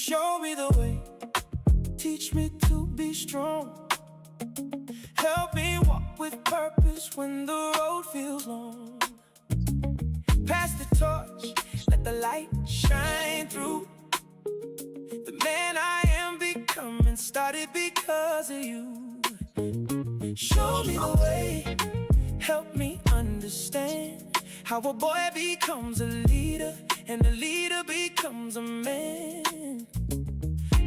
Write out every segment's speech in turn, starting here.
Show me the way, teach me to be strong. Help me walk with purpose when the road feels long. Pass the torch, let the light shine through. The man I am becoming started because of you. Show me the way, help me understand how a boy becomes a leader and a leader becomes a man.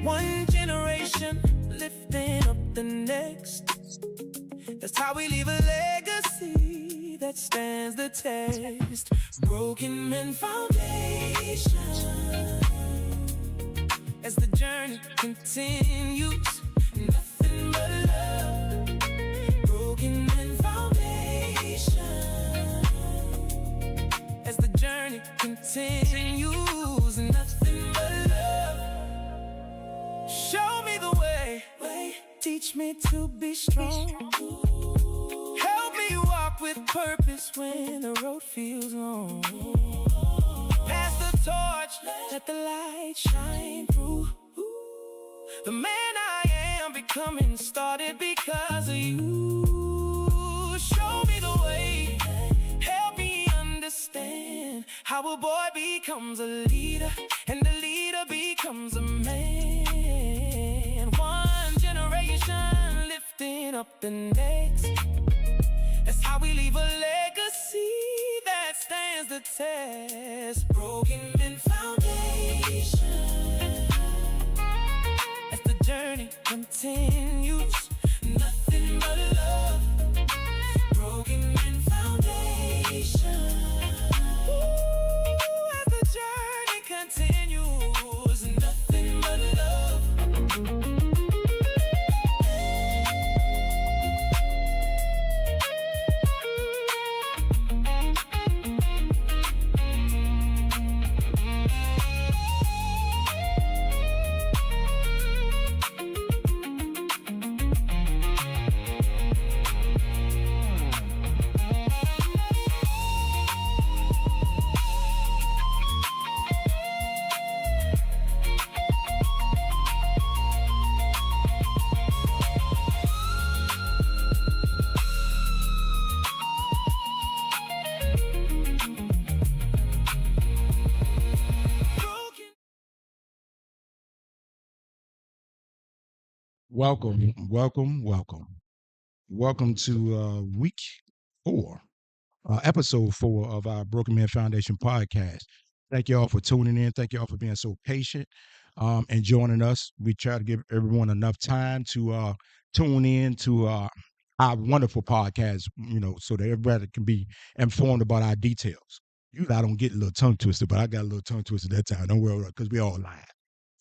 One generation lifting up the next. That's how we leave a legacy that stands the test. Broken Men Foundation. As the journey continues, nothing but love. Broken Men Foundation. As the journey continues, nothing but love. Show me the way, teach me to be strong. Help me walk with purpose when the road feels long. Pass the torch, let the light shine through. The man I am becoming started because of you. Show me the way, help me understand how a boy becomes a leader and a leader becomes a man. One generation lifting up the next. That's how we leave a legacy that stands the test. Broken Men Foundation. As the journey continues, nothing but love. Broken Men Foundation. Ooh, as the journey continues, nothing but love. Welcome to week 4, episode 4 of our Broken Men Foundation podcast. Thank you all for tuning in. Thank you all for being so patient and joining us. We try to give everyone enough time to tune in to our wonderful podcast, so that everybody can be informed about our details. Usually I don't get a little tongue twisted, but I got a little tongue twisted that time. Don't worry, because we all live.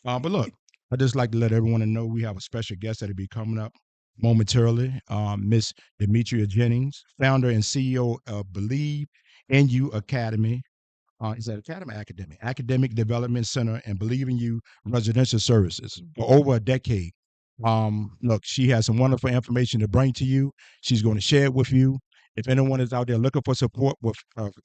But look, I just like to let everyone know we have a special guest that'll be coming up momentarily, Miss Demetria Jennings, founder and CEO of Believe in You Academy. Is that Academy? Academic Development Center and Believe in You Residential Services for over a decade. Look, she has some wonderful information to bring to you. She's going to share it with you. If anyone is out there looking for support with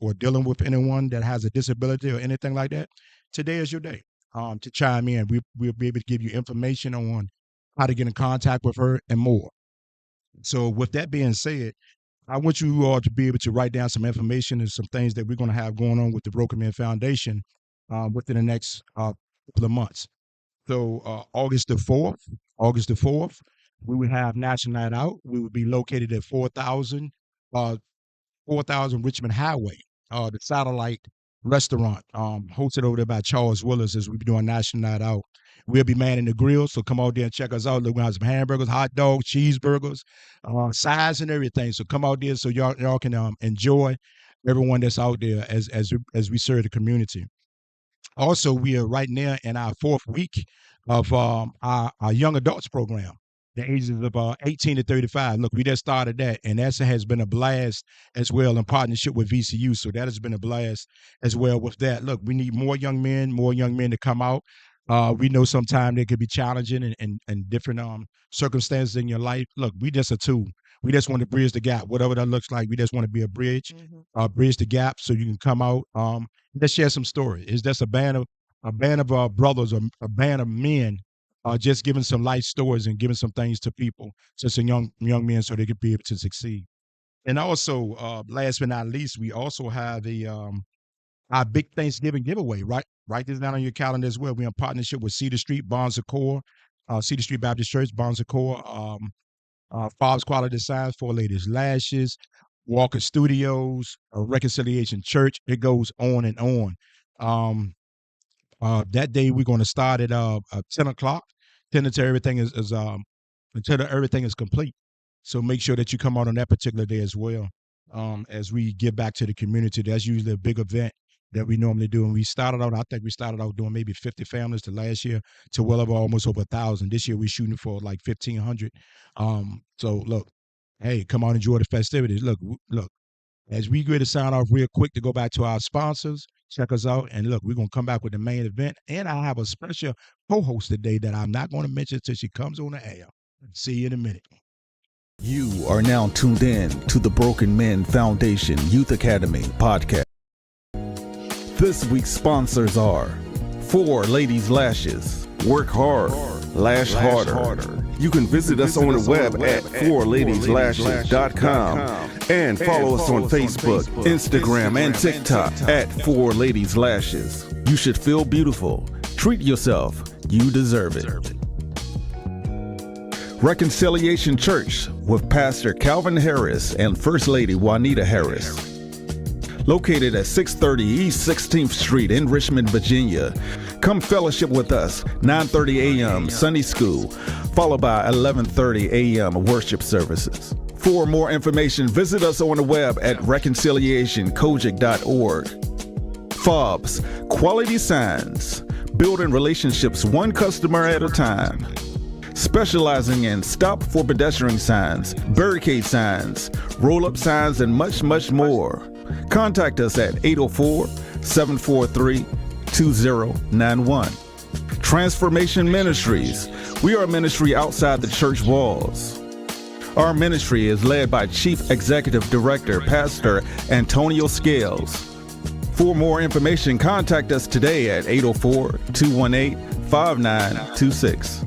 or dealing with anyone that has a disability or anything like that, today is your day. To chime in. We'll be able to give you information on how to get in contact with her and more. So with that being said, I want you all to be able to write down some information and some things that we're going to have going on with the Broken Men Foundation within the next couple of months. So August the 4th, we will have National Night Out. We will be located at 4,000 Richmond Highway, the satellite restaurant hosted over there by Charles Willis as we be doing National Night Out. We'll be manning the grill, so come out there and check us out. Look, we have some hamburgers, hot dogs, cheeseburgers, sides and everything. So come out there so y'all can enjoy everyone that's out there as we serve the community. Also, we are right now in our 4th week of our young adults program. The ages of 18 to 35. Look, we just started that, and that has been a blast as well in partnership with VCU. So that has been a blast as well with that. Look, we need more young men to come out. We know sometimes they could be challenging and different circumstances in your life. Look, we just a tool. We just want to bridge the gap, whatever that looks like. We just want to be a bridge, bridge the gap so you can come out. Let's share some story. It's just a band a band of brothers, a band of men, just giving some life stories and giving some things to people, just some young men, so they could be able to succeed. And also, last but not least, we also have our big Thanksgiving giveaway. Right, write this down on your calendar as well. We're in partnership with Cedar Street Bonds of Core, Cedar Street Baptist Church, Bonds of Core, Fobbs Quality Designs, Four Ladies Lashes, Walker Studios, Reconciliation Church. It goes on and on. That day we're going to start at 10 o'clock, 10 until everything is complete. So make sure that you come out on that particular day as well. As we give back to the community, that's usually a big event that we normally do. And I think we started out doing maybe 50 families to last year to well over almost over 1,000. This year we're shooting for like 1,500. So look, hey, come on, enjoy the festivities. Look, as we get to sign off real quick to go back to our sponsors, check us out. And look, we're going to come back with the main event. And I have a special co-host today that I'm not going to mention until she comes on the air. See you in a minute. You are now tuned in to the Broken Men Foundation Youth Academy podcast. This week's sponsors are Four Ladies Lashes. Work hard, lash harder. You can visit us on the web at fourladieslashes.com and follow us on Facebook, Instagram, and TikTok at Four Ladies Lashes. You should feel beautiful. Treat yourself. You deserve it. Reconciliation Church with Pastor Calvin Harris and First Lady Juanita Harris. Located at 630 East 16th Street in Richmond, Virginia. Come fellowship with us, 9:30 a.m. Sunday school, followed by 11:30 a.m. worship services. For more information, visit us on the web at reconciliationkojic.org. Fobbs, Quality Signs, building relationships one customer at a time. Specializing in stop for pedestrian signs, barricade signs, roll-up signs, and much, much more. Contact us at 804-743-2091. Transformation Ministries. We are a ministry outside the church walls. Our ministry is led by Chief Executive Director, Pastor Antonio Scales. For more information, contact us today at 804-218-5926.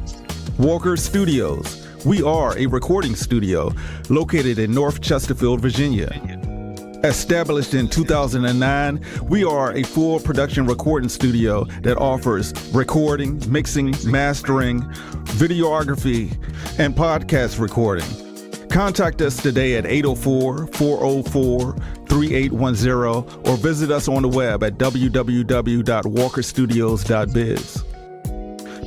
Walker Studios. We are a recording studio located in North Chesterfield, Virginia. Established in 2009, we are a full production recording studio that offers recording, mixing, mastering, videography, and podcast recording. Contact us today at 804-404-3810 or visit us on the web at www.walkerstudios.biz.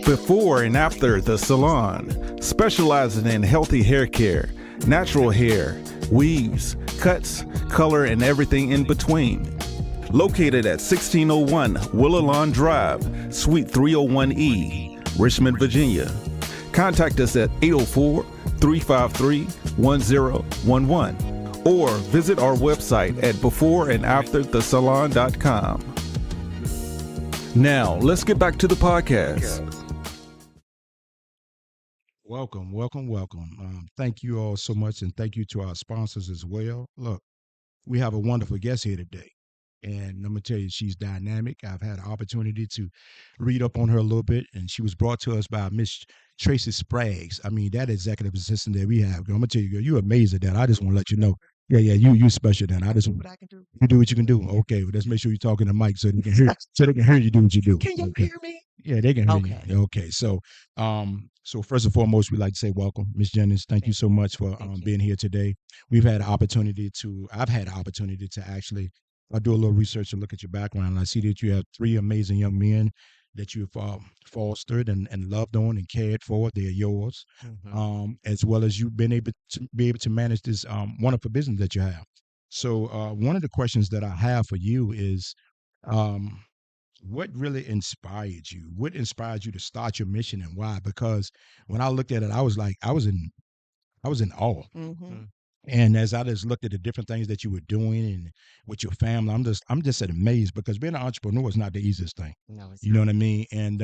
Before and after the salon, specializing in healthy hair care, natural hair, weaves, cuts, color, and everything in between. Located at 1601 Willalon Drive, Suite 301E, Richmond, Virginia. Contact us at 804-353-1011 or visit our website at beforeandafterthesalon.com. Now, let's get back to the podcast. Welcome. Thank you all so much, and thank you to our sponsors as well. Look, we have a wonderful guest here today, and I'm going to tell you, she's dynamic. I've had an opportunity to read up on her a little bit, and she was brought to us by Miss Tracy Spraggs. I mean, that executive assistant that we have, girl, I'm going to tell you, girl, you're amazing at that. I just want to let you know. Yeah, you special then. I just What I can do. You do what you can do. Okay, well, let's make sure you're talking to Mike so they can hear you do what you do. Can you Okay. hear me? Yeah, they can hear Okay. you. Okay, so first and foremost, we'd like to say welcome, Ms. Jennings. Thank you so much for Thank you. being here today. I've had an opportunity to actually do a little research and look at your background. And I see that you have three amazing young men that you've fostered and loved on and cared for. They're yours, as well as you've been able to manage this wonderful business that you have. So one of the questions that I have for you is, what really inspired you? What inspired you to start your mission, and why? Because when I looked at it, I was in awe. Mm-hmm. And as I just looked at the different things that you were doing and with your family, I'm just amazed, because being an entrepreneur is not the easiest thing. No, it's You know what I mean? And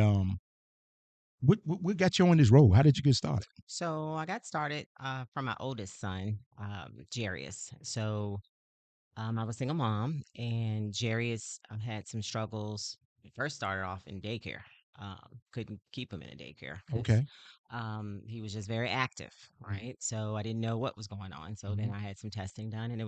what got you on this road? How did you get started? So I got started from my oldest son, Jarius. So I was a single mom, and Jarius had some struggles first started off in daycare. Couldn't keep him in a daycare because Okay. he was just very active, Mhm. right? So I didn't know what was going on. So then Mhm. I had some testing done, and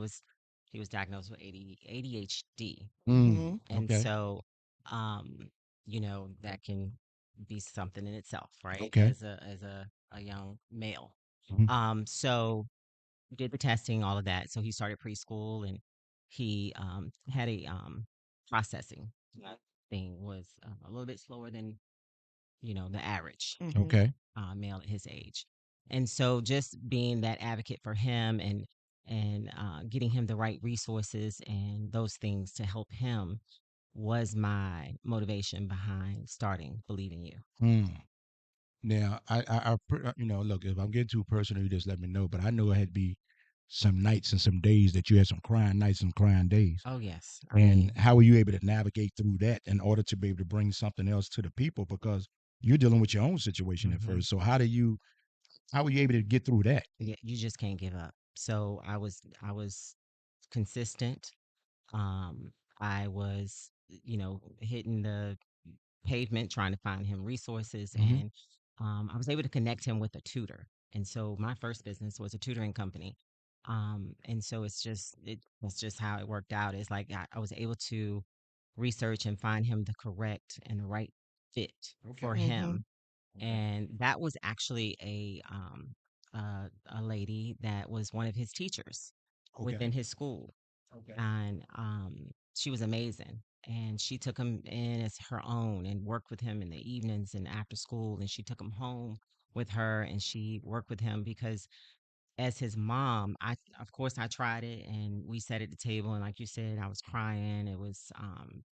he was diagnosed with ADHD, Mm. and Okay. so um, that can be something in itself, right? Okay. As a young male. Mhm. So we did the testing, all of that. So he started preschool, and he had a processing thing was a little bit slower than the average Okay. male at his age. And so just being that advocate for him and getting him the right resources and those things to help him was my motivation behind starting Believe in You. Mm. Now, look, if I'm getting too personal, you just let me know. But I know it had to be some nights and some days that you had some crying nights and crying days. Oh yes, I And mean, how were you able to navigate through that in order to be able to bring something else to the people? Because you're dealing with your own situation at mhm. first. So how were you able to get through that? Yeah, you just can't give up. So I was consistent. Um, I was hitting the pavement trying to find him resources, Hmm. and I was able to connect him with a tutor. And so my first business was a tutoring company. And so that's just how it worked out. It's like I was able to research and find him the correct and the right fit for Okay. him. Okay. And that was actually a lady that was one of his teachers Okay. within his school, Okay. and she was amazing. And she took him in as her own and worked with him in the evenings and after school. And she took him home with her and she worked with him because as his mom, of course I tried it and we sat at the table and like you said, I was crying. It was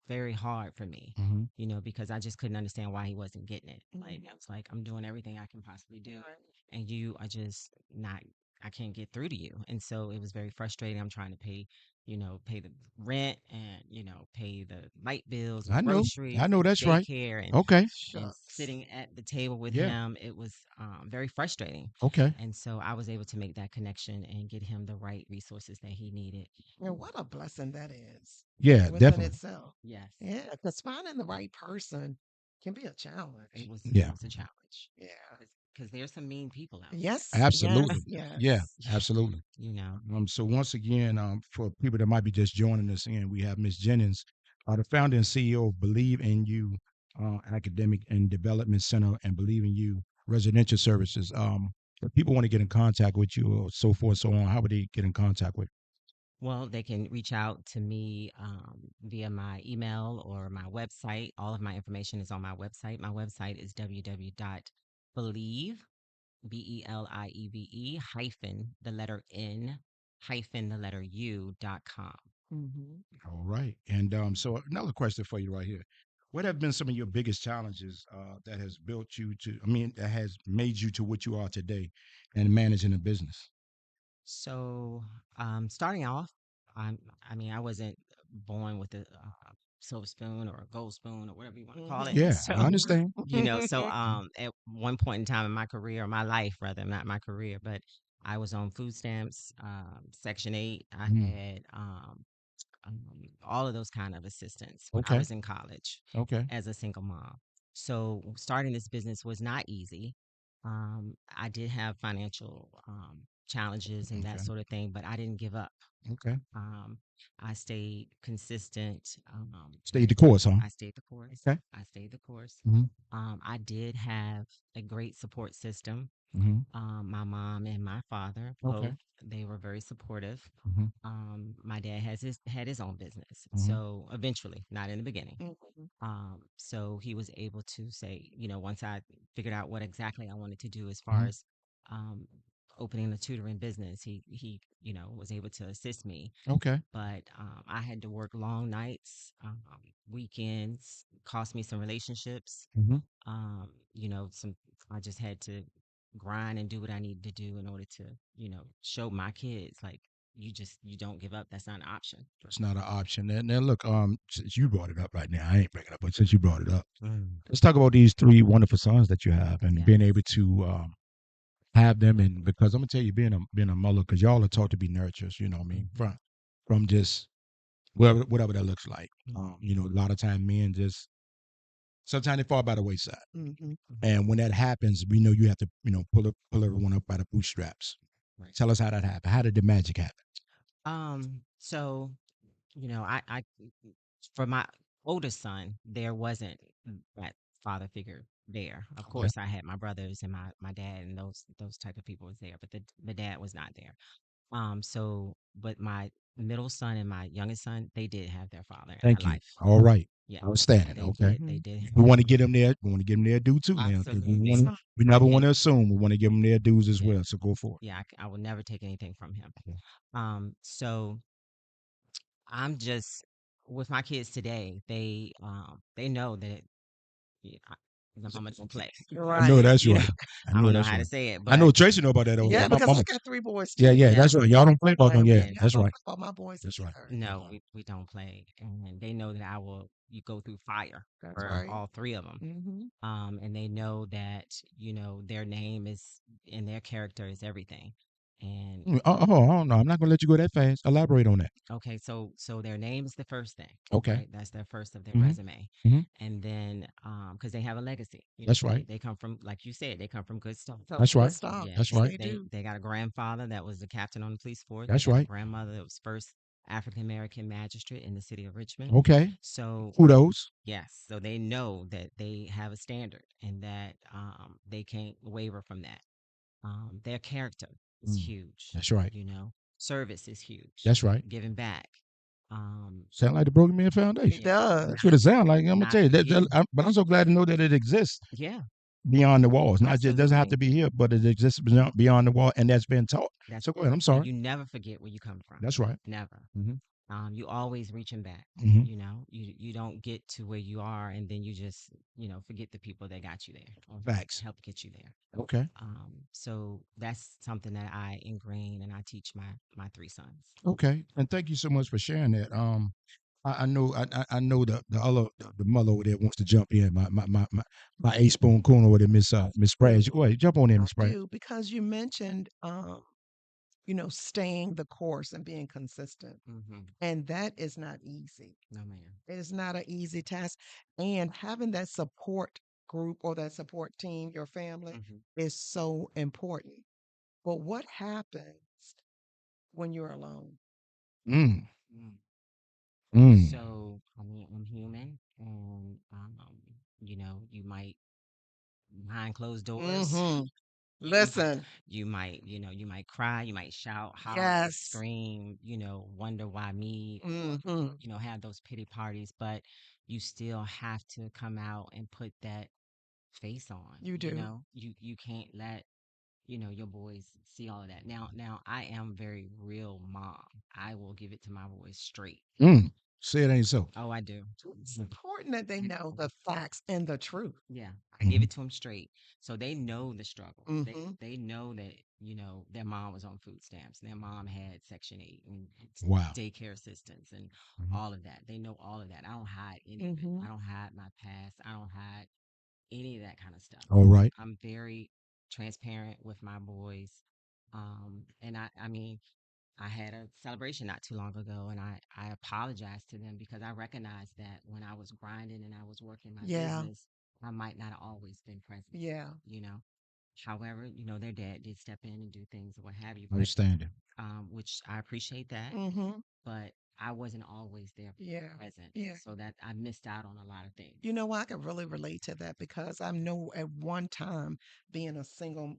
very hard for me, Hmm. because I just couldn't understand why he wasn't getting it. Like I was like, I'm doing everything I can possibly do, and you are just not. I can't get through to you, and so it was very frustrating. I'm trying to pay the rent and pay the light bills and I know. I groceries know and that's right. daycare Okay. and Shucks. sitting at the table with Yeah. him. It was very frustrating. Okay. And so I was able to make that connection and get him the right resources that he needed. And what a blessing that is Yeah, within definitely. itself. Yes, Yeah, because finding the right person can be a challenge. it Yeah. was a challenge Yeah. because there's some mean people out Yes, yes, Absolutely. Yeah, yes. there. absolutely. So once again, for people that might be just joining us in, we have Miss Jennings, the founder and CEO of Believe in You Academic and Development Center and Believe in You Residential Services. If people want to get in contact with you or so forth, so on, how would they get in contact with Well, they can reach out to me via my email or my website. All of my information is on my website. My website is www.believe, BELIEVE hyphen the letter N hyphen the letter U.com. Hmm. you? All right. And so another question for you right here. What have been some of your biggest challenges that has built you to, that has made you to what you are today and managing a business? So, starting off, I'm, I wasn't born with a silver spoon or a gold spoon or whatever you want to call it. Yeah, So, I understand. at one point in time in my career, my life rather, not my career, but I was on food stamps, Section 8. I Mhm. had um, all of those kind of assistance when I Okay. was in college Okay. as a single mom. So starting this business was not easy. I did have financial challenges and that Okay. sort of thing, but I didn't give up. Okay. Um, I stayed consistent. Stayed the course, huh? I stayed the course. Okay. I stayed the course. Hmm. I did have a great support system. Hmm. My mom and my father Okay. both, they were very supportive. Hmm. My dad had his own business, Hmm. so eventually, not in the beginning. Hmm. So he was able to say, once I figured out what exactly I wanted to do as far Hmm. as um, opening the tutoring business, he was able to assist me. Okay. But I had to work long nights, weekends, cost me some relationships. Hmm. Some I just had to grind and do what I needed to do in order to, show my kids like you don't give up. That's not an option. That's not an option. Now look, since you brought it up right now, I ain't bringing it up, but since you brought it up, let's talk about these three wonderful sons that you have and Yes. being able to have them. And because I'm gonna tell you, being a mother, because y'all are taught to be nurturers. You know what I mean? Mhm. From just whatever that looks like. Mhm. A lot of time men just Sometimes they fall by the wayside. Mhm. And when that happens, we know you have to, pull everyone up by the bootstraps. Right. Tell us how that happened. How did the magic happen? So, I for my oldest son, there wasn't that father figure there. Of Okay. course, I had my brothers and my dad and those type of people was there, but the dad was not there. But my middle son and my youngest son, they did have their father in their Thank you. life. All right. Yeah, Outstanding. they Okay. did. They Mhm. did. We want to get them there. We want to give them their due too now. 'Cause Absolutely. we I never want can't. to assume. We want to give them their dues as Yeah, well. So go for yeah. I will never take anything from him. it. So I'm just with my kids today. They know that yeah, the mama don't play. I know Right. that's You know, right. I I know don't know that's how to right. say it, I know but Tracy know about that. Though. Yeah, My because I mama. got 3 boys Yeah, too. yeah. yeah, That's right. Y'all don't play about them. And Yeah, y'all that's don't right. play about my boys That's right. either. no, we don't play, and they know that I will. You go through fire That's for right. all three of them. Mhm. And they know that their name is and their character is everything. And Oh, no. I'm not gonna let you go that fast. Elaborate on that. okay, so their name is the first thing, Okay. right? That's their first of their hmm resume, hmm and then because they have a legacy, That's they right. they come from like you said, they come from good stuff. So That's good right. stuff. Yes, That's Yes, right. they do. they got a grandfather that was the captain on the police force. They That's got a right. grandmother that was first African American magistrate in the city of Richmond. Okay. So Kudos. yes, so they know that they have a standard and that they can't waver from that. Their character is Mm, huge, That's right. service is huge, That's right. giving back. Um, Sound like the Broken Man It Foundation. yeah, does. That's what it sounds like. I'm gonna not tell you forgetting. but I'm so glad to know that it exists Yeah, beyond the walls. Not just it doesn't have absolutely. to be here, but it exists beyond the wall, and that's been taught. That's So go ahead. I'm and sorry. you never forget where you come from. That's right. Never. hmm You always reaching back. hmm You don't get to where you are and then you just forget the people that got you there or Facts. help get you there. Okay. So that's something that I ingrain and I teach my three sons. Okay. And thank you so much for sharing that. I know I know the mother over there wants to jump in. My A spoon corner over there, Miss Sprague. Go ahead, jump on in, I Miss Sprague. do because you mentioned, staying the course and being consistent, Mm-hmm. and that is not easy. No, man. It is not an easy task, and having that support group or that support team, your family, Mm-hmm. is so important. But what happens when you're alone? Mm, Mm. mm, So, I mean, I'm human, and you might behind closed doors, Mhm. you Listen. you might cry, you might shout, holler, Yes. scream, wonder why me, or Mhm. have those pity parties, but you still have to come out and put that face on. You do. You can't let your boys see all of that. Now I am very real mom. I will give it to my boys straight. mm. Say it ain't so. Oh, I do. It's important that they know the facts and the truth. Yeah, I give hmm it to them straight, so they know the struggle. They Mhm. they know that their mom was on food stamps. Their mom had Section 8 and Wow. daycare assistance and Mhm. all of that. They know all of that. I don't hide any of it. I Mhm. don't hide my past. I don't hide any of that kind of stuff. All right. I'm very transparent with my boys. And I mean, I had a celebration not too long ago, and I apologized to them because I recognized that when I was grinding and I was working my Yeah. business, I might not have always been present, Yeah. you know. However, their dad did step in and do things or what have you, but Understanding. which I appreciate that, Mhm. but I wasn't always there Yeah. present, Yeah. so that I missed out on a lot of things. You know what? I can really relate to that because I know at one time being a single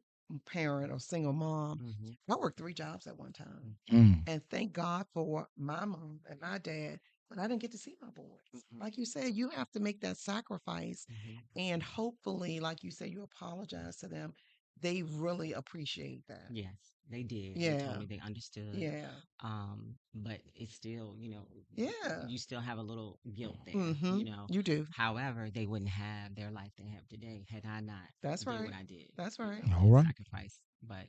parent or single mom, Mm-hmm. I worked 3 jobs at one time. Mm. And thank God for my mom and my dad, but I didn't get to see my boys. Mm-hmm. Like you said, you have to make that sacrifice. Mm-hmm. And hopefully, like you said, you apologize to them. They really appreciate that. Yes, they did. They told Yeah. me they understood. Yeah. But it's still, Yeah. you still have a little guilt there, Mm-hmm. You do. However, they wouldn't have their life they have today had I not That's did what right. I did, That's right. All and right. sacrifice. But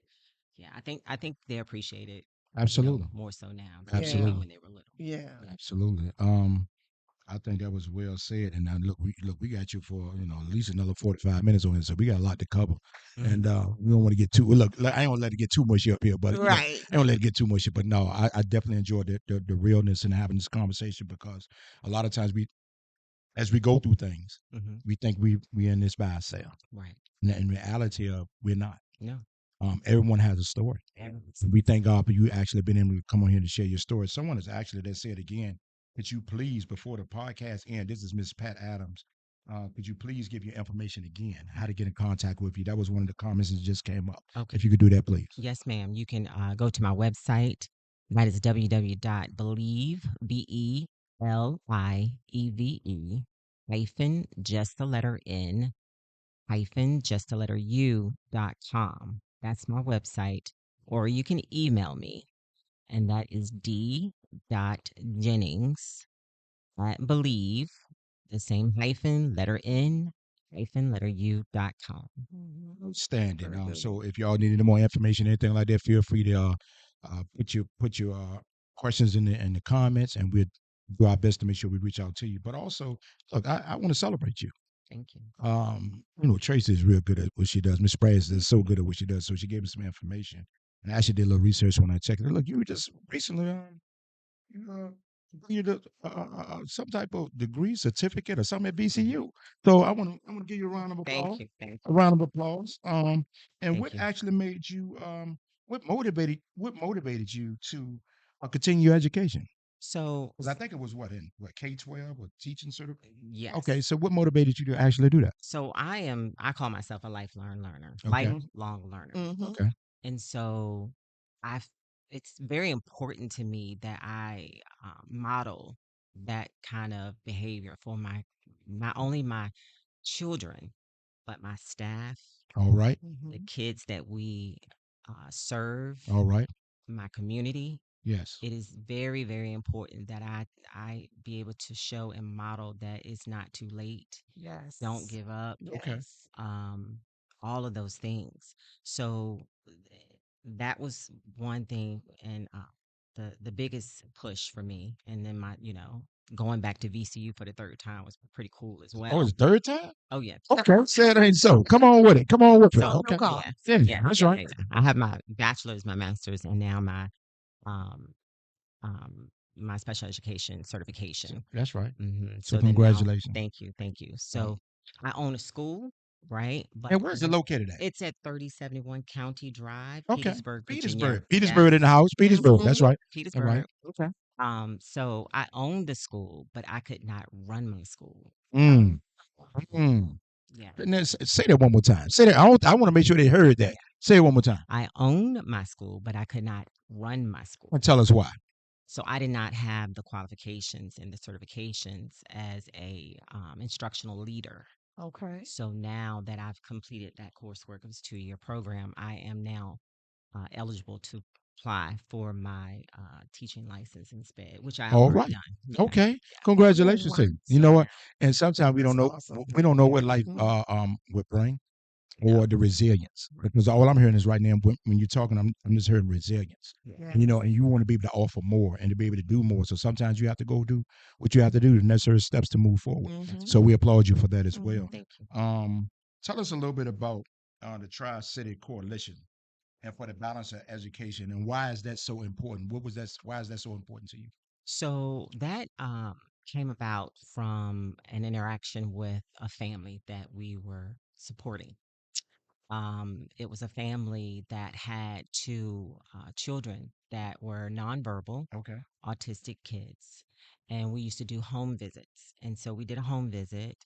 yeah, I think they appreciate it, Absolutely. more so now than they Yeah. did Absolutely. when they were little. Yeah. Absolutely. I think that was well said. And now we got you for at least another 45 minutes on it, so we got a lot to cover. And we don't want to get too I ain't gonna let it get too mushy up here, but Right. I don't let it get too mushy. But no, I definitely enjoyed the realness and having this conversation because a lot of times as we go through things, Hmm. we think we in this by ourselves. Right. And in reality, we're not. No. Everyone has a story. Everyone's- So we thank God for you actually being able to come on here to share your story. Someone has actually that said again, could you please, before the podcast ends, this is Miss Pat Adams. Could you please give your information again, how to get in contact with you? That was one of the comments that just came up. Okay. If you could do that, please. Yes, ma'am. You can go to my website. That is www.believe, BELIEVE, hyphen, just the letter N, hyphen, just the letter U.com. That's my website. Or you can email me, and that is d.jennings@believe, the same hyphen, letter N, hyphen, letter U.com. Outstanding. Very good. So if y'all need any more information, anything like that, feel free to put your questions in the comments, and we'll do our best to make sure we reach out to you. But also, look, I want to celebrate you. Thank you. Tracy is real good at what she does. Miss Spraggs is so good at what she does. So she gave me some information, and I actually did a little research when I checked it. Look, you were just recently you completed some type of degree, certificate, or something at VCU. So I want to give you a round of Thank applause. you. Thank A you. round of applause. And Thank what you. actually made you what motivated you to continue your education? So, Because I think it was what K-12 or teaching sort of. yes. Okay, so what motivated you to actually do that? So I call myself a lifelong learner, Okay, lifelong learner. Mm-hmm. okay, And so I've, it's very important to me that I model that kind of behavior for not only my children, but my staff, all right, the Mm-hmm. kids that we serve, all right, my community. yes, It is very, very important that I be able to show and model that it's not too late. Yes. Don't give up. okay, Yes. Um, all of those things. So that was one thing, and the biggest push for me. And then going back to VCU for the third time was pretty cool as Oh, well. it's third time. Oh yeah. Okay, say it ain't so. Come on with it. Come on with it. So Okay, God. yeah, yeah, yeah, that's yeah, right. yeah. I have my bachelor's, my master's, and now um um my special education certification. That's right. So So then now, congratulations. thank you. Uh, So I own a school, right? But and where's it located at? it's at 3071 County Drive, Okay, Petersburg, Virginia. Petersburg. Petersburg Yes, in the house. Petersburg. Mm-hmm. That's right. All right. Petersburg. Okay. So I owned the school, but I could not run my school. Mm. Mm. Yeah, And then say that one more time. Say that. I want to make sure they heard that. yeah. Say it one more time. I owned my school, but I could not run my school. And tell us why. So I did not have the qualifications and the certifications as a instructional leader. Okay. So now that I've completed that coursework, it was a 2-year program, I am now eligible to apply for my teaching license in SPED, which I All already right. done. Yeah, Okay. yeah. Congratulations Oh, to you. You So know now, what? And sometimes we don't that's know. awesome. We don't know what life Mm-hmm. would bring, no, or the resilience. Because all I'm hearing is right now when you're talking, I'm just hearing resilience. yeah, And, and you want to be able to offer more and to be able to do more. So sometimes you have to go do what you have to do, the necessary steps to move forward. Mm-hmm. So we applaud you for that as well. Mm-hmm. thank you. Tell us a little bit about the Tri-City Coalition and for the balance of education, and why is that so important? What was that? Why is that so important to you? So that came about from an interaction with a family that we were supporting. It was a family that had two children that were nonverbal, Okay. autistic kids, and we used to do home visits. And so we did a home visit,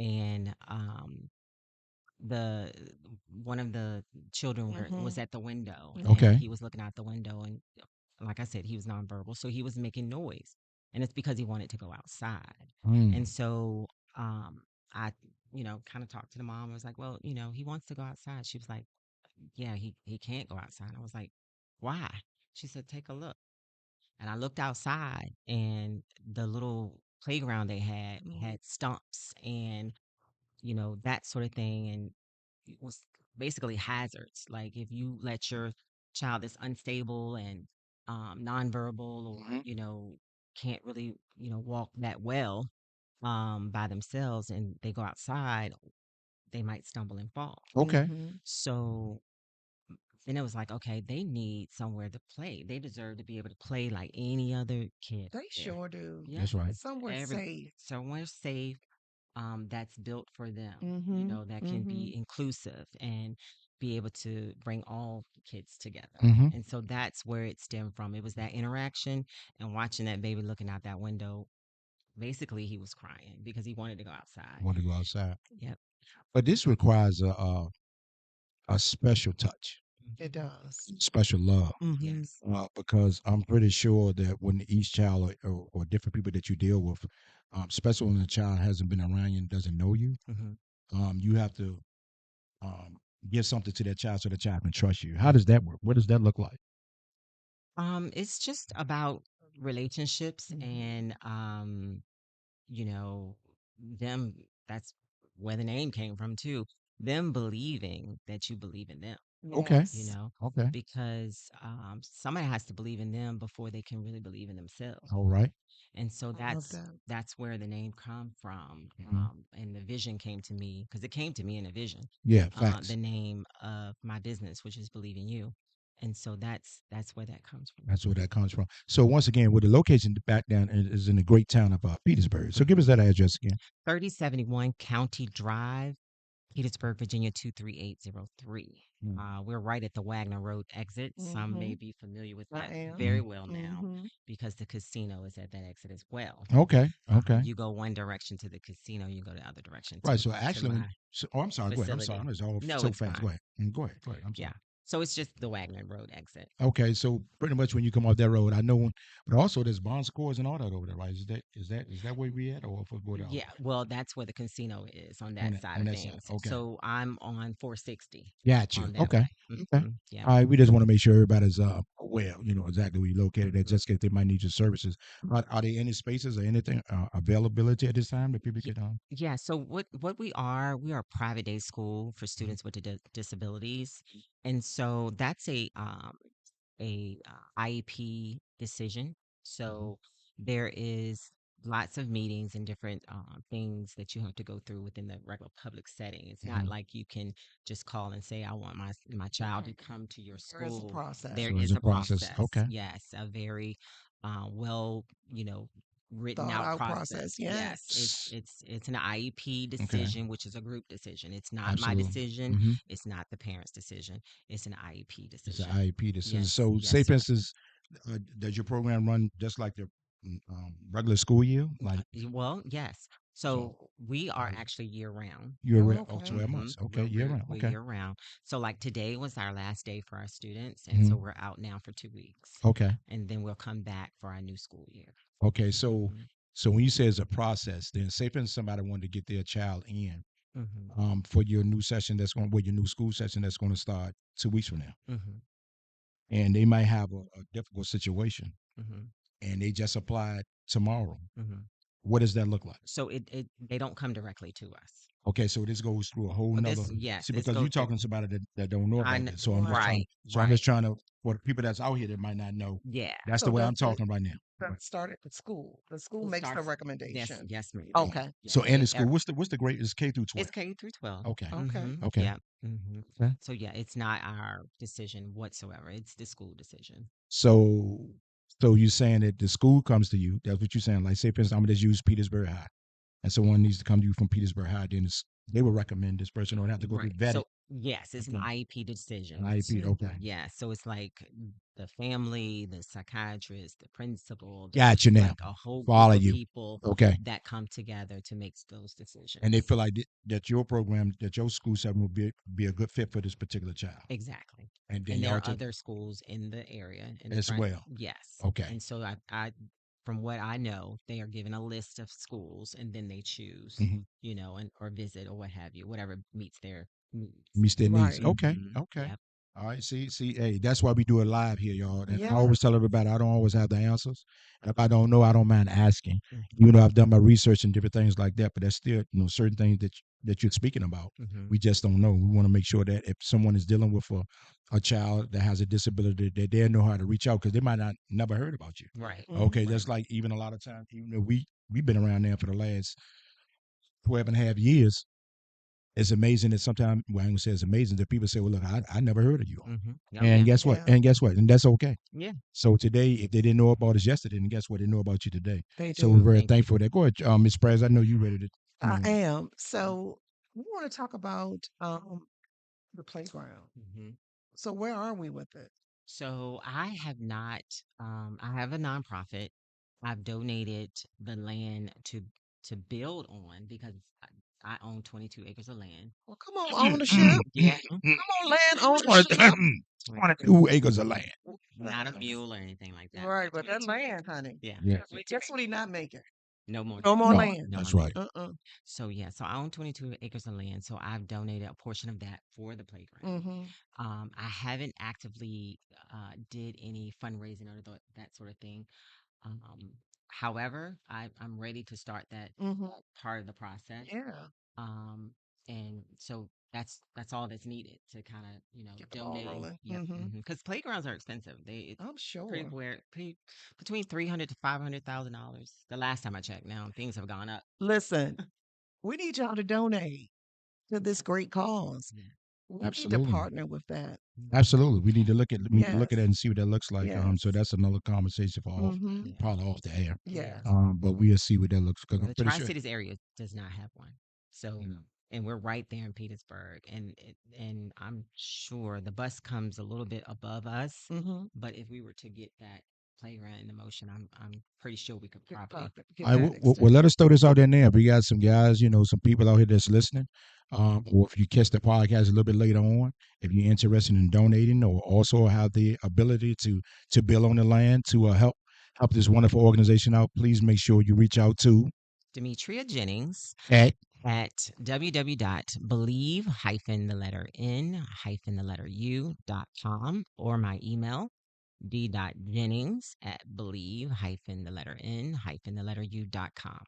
and the one of the children was Mm-hmm. at the window, and Okay. he was looking out the window, and like I said, he was nonverbal, so he was making noise, and it's because he wanted to go outside. And Mm. so I, kind of talked to the mom. I was like, well, he wants to go outside. She was like, yeah, he can't go outside. I was like, why? She said, take a look. And I looked outside, and the little playground they had stumps and that sort of thing, and it was basically hazards. Like if you let your child that's unstable and nonverbal, or Mhm. can't really walk that well by themselves, and they go outside, they might stumble and fall. Okay. Mm-hmm. So then it was like, okay, they need somewhere to play. They deserve to be able to play like any other kid They out there. sure do. Yeah, That's right. Somewhere every safe. somewhere safe, that's built for them. Mm-hmm. That can Mm-hmm. be inclusive and be able to bring all kids together. Mm-hmm. And so that's where it stemmed from. It was that interaction and watching that baby looking out that window. Basically, he was crying because he wanted to go outside. Want to go outside, Yep. but this requires a special touch, It does. special love. Mm-hmm. Yes. Because I'm pretty sure that when each child or different people that you deal with, especially when a child hasn't been around you and doesn't know you, Hmm. you have to um, give something to that child so the child can trust you. How does that work? What does that look like? It's just about relationships Mhm. and you know, them that's where the name came from too. Them believing that you believe in them, Okay. you Yes. know, Okay. because somebody has to believe in them before they can really believe in themselves. All right. And so I love that. that's where the name come from. Mhm. And the vision came to me because it came to me in a vision. Yeah. The Facts. name of my business, which is Believe in You. And so that's where that comes from. That's where that comes from. So once again, with the location back down is in the great town of Petersburg. So give us that address again. 3071 County Drive, Petersburg, Virginia 23803. Mm. We're right at the Wagner Road exit. Some may Mm-hmm. be familiar with I that am. very Mhm. well now Mm-hmm. because the casino is at that exit as well. Okay. Okay. You go one direction to the casino, you go the other direction Right. to So to actually, my oh, I'm sorry. Go ahead. I'm sorry. facility. I'm just all No, so it's fast. fine. Go ahead. Go ahead. Go ahead. I'm Yeah. sorry. So it's just the Wagner Road exit. Okay, so pretty much when you come off that road, I know, but also there's bond scores and all that over there, right? Is that where we at, or if we go down Yeah, well, that's where the casino is on on that side on of that side? things. Okay, So I'm on 460 got you. on that Okay, way. okay. Yeah. All right, we just want to make sure everybody's aware, exactly where you're located at, Mhm. just in case they might need your services. Are there any spaces or anything availability at this time that people Ye- can? Yeah, so what we are a private day school for students with disabilities. And so that's a IEP decision. Mhm. So there is lots of meetings and different things that you have to go through within the regular public setting. It's not Mhm. like you can just call and say, "I want my child to Right. come to your There is a school." process. There So it's is a a process. process. Okay, Yes, a very well, written Thought out out process. process. Yes, Yes. it's an IEP okay, decision, which is a group decision. It's not my absolutely. decision. Hmm. It's not the parents' decision. It's an IEP It's an decision. IEP decision. Yes, So, yes, say for sir. instance, does your program run just like the regular school year? Like, Well, yes. so So we are uh, actually year round. you're Oh, okay. 12 months. Okay, year round. We're Okay. year round. So like today was our last day for our students, and Hmm. so we're out now for 2 weeks, Okay. and then we'll come back for our new school year. Okay. So, Hmm. so when you say it's a process, then say for instance somebody wanted to get their child in Hmm. for your new session your new school session that's going to start 2 weeks from now, Hmm. and they might have a difficult situation, Hmm. and they just applied tomorrow. Hmm. What does that look like? So it they don't come directly to us. Okay, so this goes through a whole nother. Yes, See, this because you're goes through. talking to somebody that don't know about this, so I'm just trying. Right. Right, So I'm right. just trying to for the people that's out here that might not know. Yeah. That's the So way does I'm it talking right now. does it start at the school? The school It makes the starts. Yes, recommendation. yes, ma'am. Okay. So Yes. in the school, what's the grade? Is K through 12? It's K through 12. Okay, Okay. okay, Yeah. okay. So yeah, it's not our decision whatsoever. It's the school decision. So so you're saying that the school comes to you. That's what you're saying. Like say for instance, I'm gonna just use Petersburg High, and someone needs to come to you from Petersburg High. Then they will recommend this person or have to go through Right. vetted. So yes, it's an Okay, IEP an decision. IEP. Okay, Yeah. So it's like the family, the psychiatrist, the principal, got you now. like a whole group Follow of you. people Okay. that come together to make those And they decisions. feel like that your program, that your school setting will be a good fit for this particular child, Exactly. and then And there y'all are to other schools in the area, in the as front. well. Yes. Okay, And so from what I know, they are given a list of schools and then they choose, hmm and or visit or what have you, whatever meets their needs. meets their needs. Right. Okay, okay. Yep. All right. See. Hey, that's why we do it live here, y'all. And I Yeah. always tell everybody I don't always have the answers. And if I don't know, I don't mind asking. Mm-hmm. Even though I've done my research and different things like that, but there's still certain things that you're speaking about. Mm-hmm. We just don't know. We want to make sure that if someone is dealing with a child that has a disability, that they know how to reach out because they might not never heard about you. Right. Okay, Mhm. just like even a lot of times, even though we've been around there for the last 12 and a half years, it's amazing that sometimes, well, I'm gonna say it's amazing that people say, well, look, I never heard of you. Mm-hmm. Oh, And yeah. guess what? Yeah. And guess what? And that's okay. Yeah. So today, if they didn't know about us yesterday, then guess what? They know about you today. They So do. we're very Thank you. thankful for that. Go ahead, Ms. Prez. I know you ready to. I am. So we want to talk about the playground. Mm-hmm. So where are we with it? So I have not. I have a nonprofit. I've donated the land to build on because I own 22 acres of land. Well, come on, ownership. Yeah. Come on, land ownership. 22 acres of land. Not a mule or anything like that. Right, but that land, honey. Yeah. Yeah. Guess what he not making? No more. No more No, land. No that's more right. Uh-uh. So yeah, so I own 22 acres of land. So I've donated a portion of that for the playground. Mm-hmm. I haven't actively did any fundraising or that sort of thing. Um, However, I'm ready to start that Mm-hmm. part of the process. Yeah. Um, and so that's all that's needed to kind of Get the ball donate. rolling. Yep. Mm-hmm. Because playgrounds are expensive. It's I'm sure. pretty between $300 to $500,000. The last time I checked. Now things have gone up. Listen, we need y'all to donate to this great cause. Yeah. We need Absolutely. to partner with that. Absolutely. We need to look at Yes. it and see what that looks like. So Yes. that's another conversation for off, Mm-hmm. Yeah. probably off the air. Yes. But we'll see what that looks because Well, I'm the pretty sure. Tri-Cities area does not have one. So, and we're right there in Petersburg, and I'm sure the bus comes a little bit above us. Mm-hmm. But if we were to get that playground into motion, I'm pretty sure we could Get probably. get All right, that well, extended. let us throw this out there now. If we got some guys, some people out here that's listening, or if you catch the podcast a little bit later on, if you're interested in donating or also have the ability to build on the land to help this wonderful organization out, please make sure you reach out to Demetria Jennings at at www.believe-u.com or my email d.jennings@believe-u.com.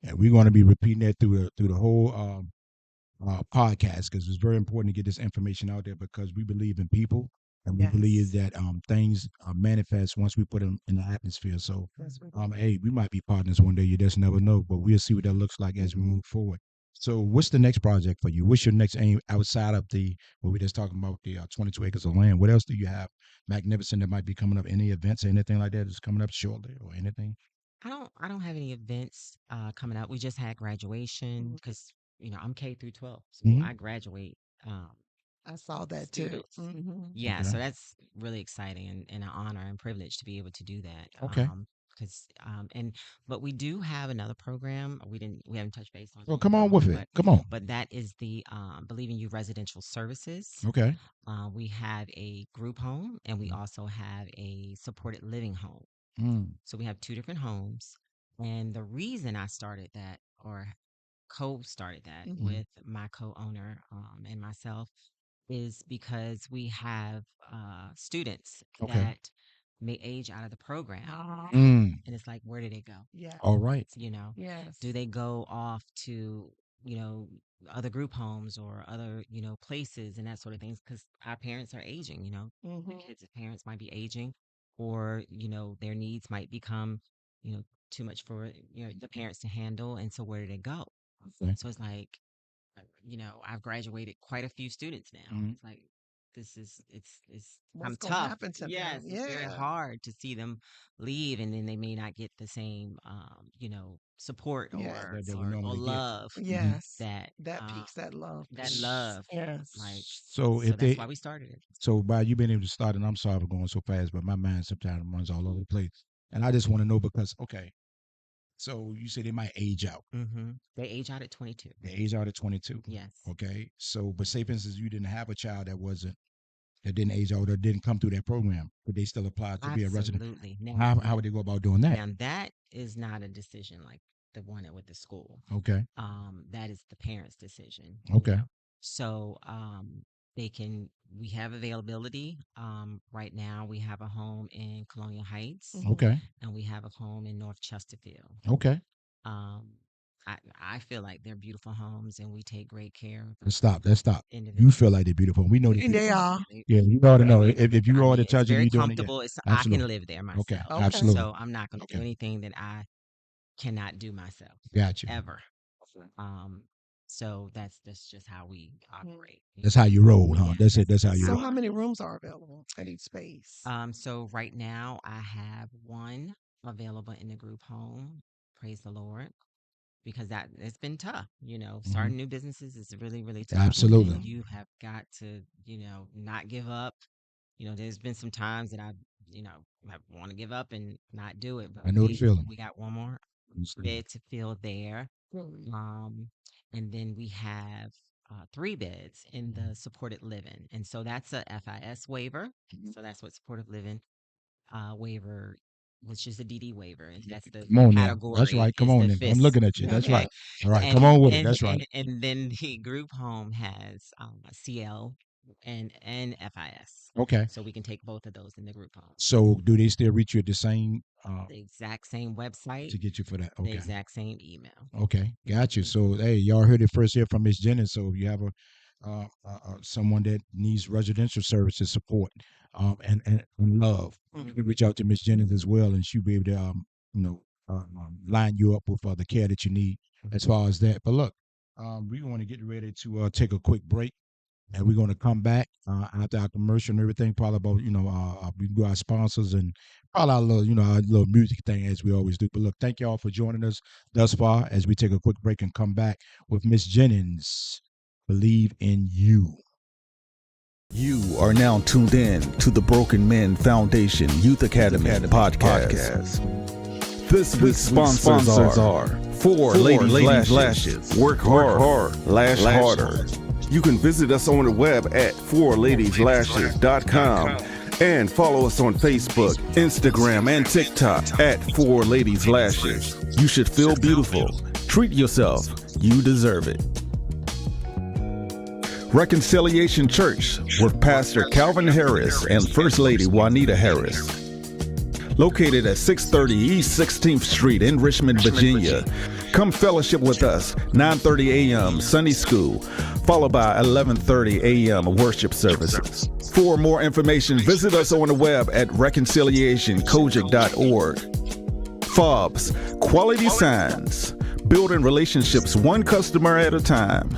and we're going to be repeating that through the whole podcast because it's very important to get this information out there because we believe in people and we believe Yes. that things manifest once we put them in the atmosphere. So, Yes, we do. hey, we might be partners one day. You just never know, but we'll see what that looks like as we move forward. So, what's the next project for you? What's your next aim outside of what we just talking about the 22 acres of land? What else do you have magnificent that might be coming up? Any events or anything like that that's coming up shortly or anything? I don't have any events coming up. We just had graduation because I'm K through 12, so Mhm. I graduate. I saw that too. Students. Mm-hmm. Yeah, Okay. so that's really exciting and an honor and privilege to be able to do that. Okay. But we do have another program. We haven't touched base on Well, it come on yet, with it. Come on. but that is the Believe in You Residential Services. Okay. We have a group home and we also have a supported living home. Mm. So we have two different homes. And the reason I started that or co-started that Mhm. with my co-owner and myself is because we have students Okay. that may age out of the program. Mm. And it's like, where do they go? Yeah. All right. Yes. Do they go off to, other group homes or other, places and that sort of things? Because our parents are aging, the Mm-hmm. kids' parents might be aging or, their needs might become, too much for, the parents to handle. And so where do they go? Okay. So it's like, I've graduated quite a few students now. Mhm. It's like it's What's I'm gonna tough. happen to them? Yes, it's very Yeah. hard to see them leave, and then they may not get the same, support Yes. That we or normally get. love Yes. that That piques that love. that love. Yes. Like So so if that's they why we started it. so by you being able to start, and I'm sorry for going so fast, but my mind sometimes runs all over the place, and I just want to know because so you say they might age out. They age out at 22. They age out at 22. Yes. Okay. So, but say for instance, you didn't have a child that didn't age out or didn't come through that program, but they still apply to be a resident. Absolutely. How would they go about doing that? Now that is not a decision like the one with the school. Okay. That is the parents' decision. Okay. So we have availability. Right now we have a home in Colonial Heights Okay. and we have a home in North Chesterfield. Okay. I feel like they're beautiful homes and we take great care of Let's stop. You individuals. feel like they're beautiful. We know they're And they beautiful. are. Yeah, you already know. If you already It's touch it, very you're doing it. Yeah. comfortable. I Absolutely. can live there myself. Okay. Okay. Absolutely. So I'm not going to do Okay. anything that I cannot do myself Got you. ever. Um, So that's just how we Mhm. operate. That's how you roll, huh? Yeah, That's it. that's That's how you So roll. how many rooms are available at each space? So right now I have one available in the group home. Praise the Lord. Because that it's been tough, Mhm. starting new businesses is really, really tough. Absolutely. And you have got to, not give up. There's been some times that you know, I want to give up and not do it, but I know the feeling. we got one more Understand. bed to fill there. Mm. Um, and then we have 3 beds in the supported living. And so that's a FIS waiver. Mhm. So that's what supportive living waiver, which is a DD waiver. And that's the Come on now. That's category right. Come is on the then. I'm FIS. looking at you. That's right. Okay. All right. Come And on with it. and That's right. and, and then the group home has a CL and FIS. Okay. So we can take both of those in the group home. So do they still reach you at the same The exact same website, to get you for that? the Okay. exact same email. Okay, got you. Mhm. So, hey, y'all heard it first here from Miss Jennings. So, if you have a someone that needs residential services support, and love, you can Mhm. reach out to Miss Jennings as well, and she'll be able to, line you up with the care that you need as far as that. But look, we want to get ready to take a quick break, and we're going to come back after our commercial and everything. Probably about we do our sponsors and probably our little our little music thing as we always do. But look, thank y'all for joining us thus far as we take a quick break and come back with Miss Jennings. Believe in you. You are now tuned in to the Broken Men Foundation Youth Academy, podcast. This week's sponsors are Four Ladies Lashes. Work hard, lash harder. You can visit us on the web at fourladieslashes.com and follow us on Facebook, Instagram, and TikTok at Four Ladies Lashes. You should feel beautiful. Treat yourself. You deserve it. Reconciliation Church with Pastor Calvin Harris and First Lady Juanita Harris. Located at 630 East 16th Street in Richmond, Virginia. Come fellowship with us, 9:30 a.m. Sunday school, followed by 11:30 a.m. worship services. For more information, visit us on the web at reconciliationkojic.org. FOBS, Quality Signs, building relationships one customer at a time.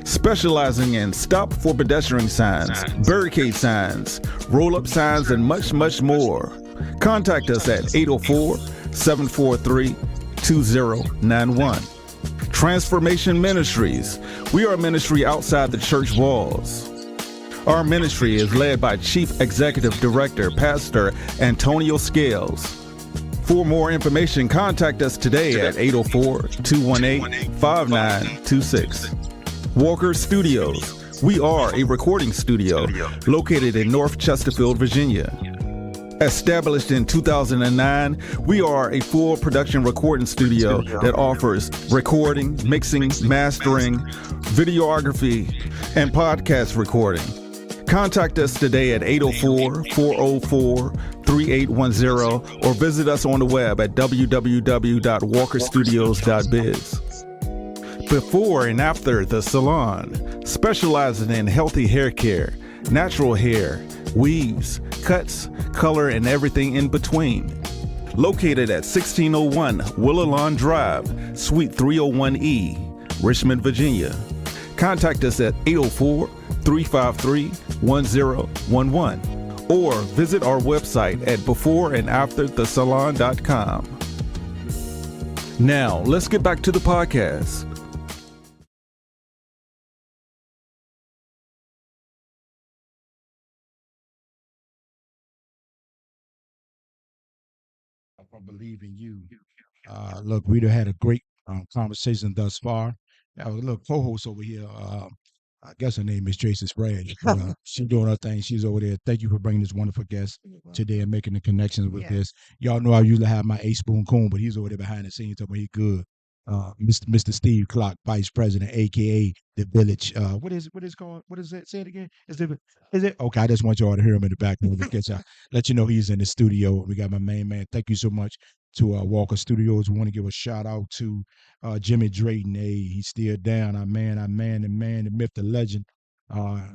Specializing in stop for pedestrian signs, barricade signs, roll-up signs, and much, much more. Contact us at 804-743-2091. Transformation Ministries. We are a ministry outside the church walls. Our ministry is led by Chief Executive Director, Pastor Antonio Scales. For more information, contact us today at 804-218-5926. Walker Studios. We are a recording studio located in North Chesterfield, Virginia. Established in 2009, we are a full production recording studio that offers recording, mixing, mastering, videography, and podcast recording. Contact us today at 804-404-3810 or visit us on the web at www.walkerstudios.biz. Before and after the salon, specializing in healthy hair care, natural hair, weaves, cuts, color, and everything in between. Located at 1601 Willalon Drive, Suite 301E, Richmond, Virginia. Contact us at 804-353-1011 or visit our website at beforeandafterthesalon.com. Now, let's get back to the podcast. I believe in you. Look, we've had a great conversation thus far. Look, co-host over here. I guess her name is Tracy Sprague. She's doing her thing. She's over there. Thank you for bringing this wonderful guest today and making the connections with this. Y'all know I usually have my A Spoon Coon, but he's over there behind the scenes talking he good. Mr. Steve Clark, Vice President, aka the Village. What is it called? What is it? Say it again. Is it? Okay, I just want y'all to hear him in the background. Let you know he's in the studio. We got my main man. Thank you so much to Walker Studios. We want to give a shout out to Jimmy Drayton. Hey, he's still down. Our man, the myth, the legend.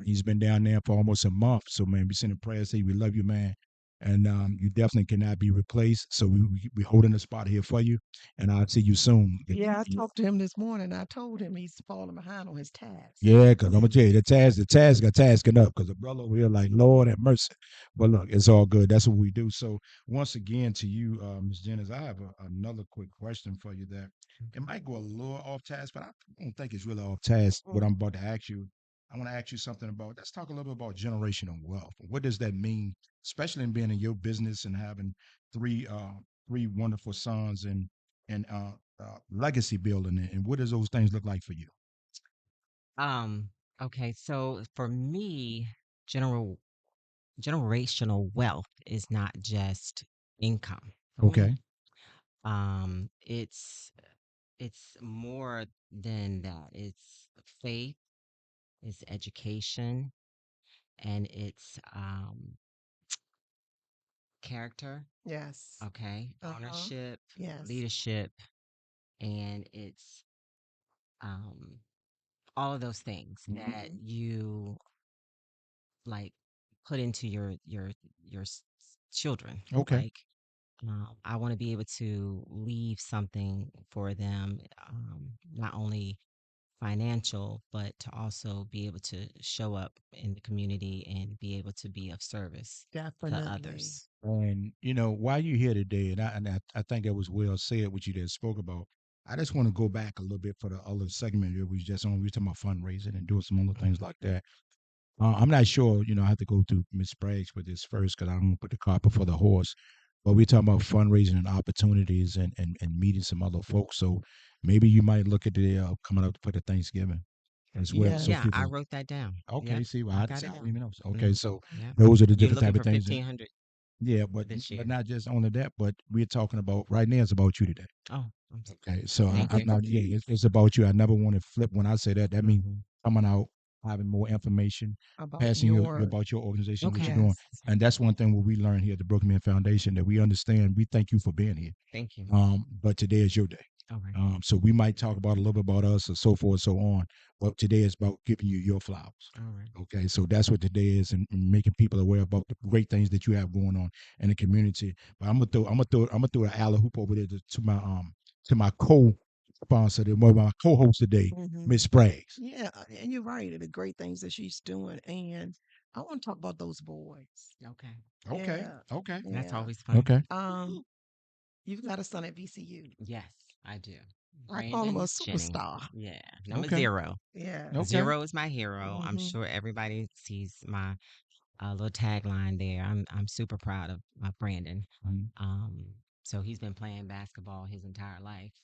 He's been down there for almost a month. So man, we sending prayers. Hey, we love you, man. and you definitely cannot be replaced. So we holding the spot here for you, and I'll see you soon. Yeah, I talked to him this morning. I told him he's falling behind on his task. Yeah, because I'm gonna tell you the task got tasking up because the brother over here like Lord have mercy. But look, it's all good. That's what we do. So once again to you, Ms. Jennings, I have another quick question for you that it might go a little off task, but I don't think it's really off task. What I'm about to ask you, I want to ask you something about. Let's talk a little bit about generational wealth. What does that mean, especially in being in your business and having three wonderful sons and legacy building, and what does those things look like for you? Um, okay, so for me, general generational wealth is not just income for me. Okay. It's more than that. It's faith, it's education, and it's character, Yes. okay, Uh-huh. ownership, Yes. leadership, and it's um all of those things that Mhm. you like put into your children. Okay. Like I want to be able to leave something for them, not only financial, but to also be able to show up in the community and be able to be of service to Definitely. others. And while you're here today, and I think that was well said what you just spoke about. I just want to go back a little bit for the other segment that we was just on. We were talking about fundraising and doing some other things like that. I'm not sure, I have to go through Miss Braggs with this first because I don't want to put the cart before the horse. But we're talking about fundraising and opportunities and meeting some other folks. So maybe you might look at the coming up for the Thanksgiving as well. So Yeah, Yes. I people, wrote that down. okay, Yep, see, well, I I got see, it I don't down. even know. Okay, Hmm. so Yep. those are the You're different type looking of for things. 1,500 Yeah, but this but year. not just only that, but we're talking about right now. It's about you today. Oh, Okay, so thank I you. now yeah, it's about you. I never want to flip when I say that. That means Hmm. coming out, having more information, About passing you your about your organization, what you're Okay. doing, yes. and that's one thing what we learned here at the Broken Man Foundation that we understand. We thank you for being here. Thank you. But today is your day. All right. So we might talk about a little bit about us or so forth and so on. But today is about giving you your flowers. All right. Okay, so that's what today is, and making people aware about the great things that you have going on in the community. But I'm gonna throw an alley hoop over there to my co-sponsor, one of my co-hosts today, Hmm. Miss Spraggs. Yeah, and you're right. The great things that she's doing. And I want to talk about those boys. Okay. Okay, Yeah. okay, That's Yeah. always fun. okay. You've got a son at VCU. Yes, I do. I call him a Brandon Jennings. superstar. Yeah. Number Okay. zero. Yes. Okay. Zero is my hero. I'm Hmm. sure everybody sees my little tagline there. I'm super proud of my Brandon. Mhm. Um, so he's been playing basketball his entire life.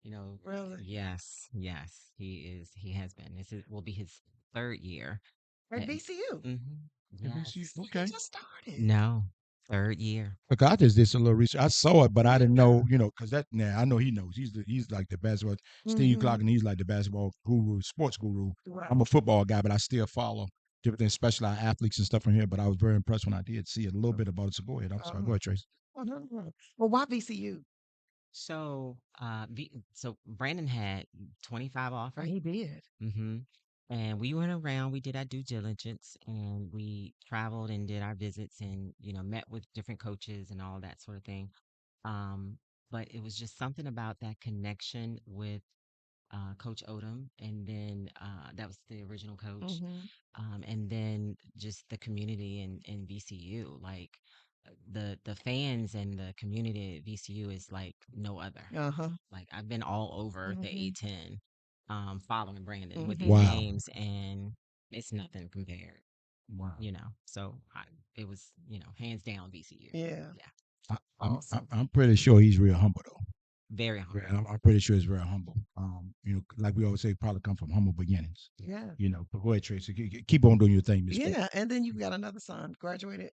You know, Really? yes, yes, he is. He has been. Will be his third year. At VCU. Hmm. FSU, Yes. He okay. just started. No, third year. Look, I just did some little research. I saw it, but I didn't Yeah. know, because that now I know he knows. He's like the basketball Steve Hmm. Clark, and he's like the basketball guru, sports guru. I'm Right. a football guy, but I still follow different things, specialized athletes and stuff from here. But I was very impressed when I did see a little bit about it. So go ahead. I'm sorry. Go Uh-huh. ahead, Tracy. Oh, no, no. Well, why VCU? So Brandon had 25 Oh, offers. he did. Hmm. And we went around, we did our due diligence, and we traveled and did our visits and, met with different coaches and all that sort of thing. Um, but it was just something about that connection with Coach Odom, and then that was the original coach, Hmm. and then just the community in VCU, like the fans and the community at VCU is like no other. Uh-huh. Like I've been all over the Hmm. A10, following Brandon with these Hmm. Wow. games, and it's nothing compared, Wow. So it was, hands down VCU. Yeah. Yeah, Awesome. I'm pretty sure he's real humble though. very Yeah, humble. I'm pretty sure he's very humble. Like we always say, probably come from humble beginnings. Yeah. But go ahead, Tracy. Keep on doing your thing, Miss Spraggs. Yeah. And then you've got another son, graduated,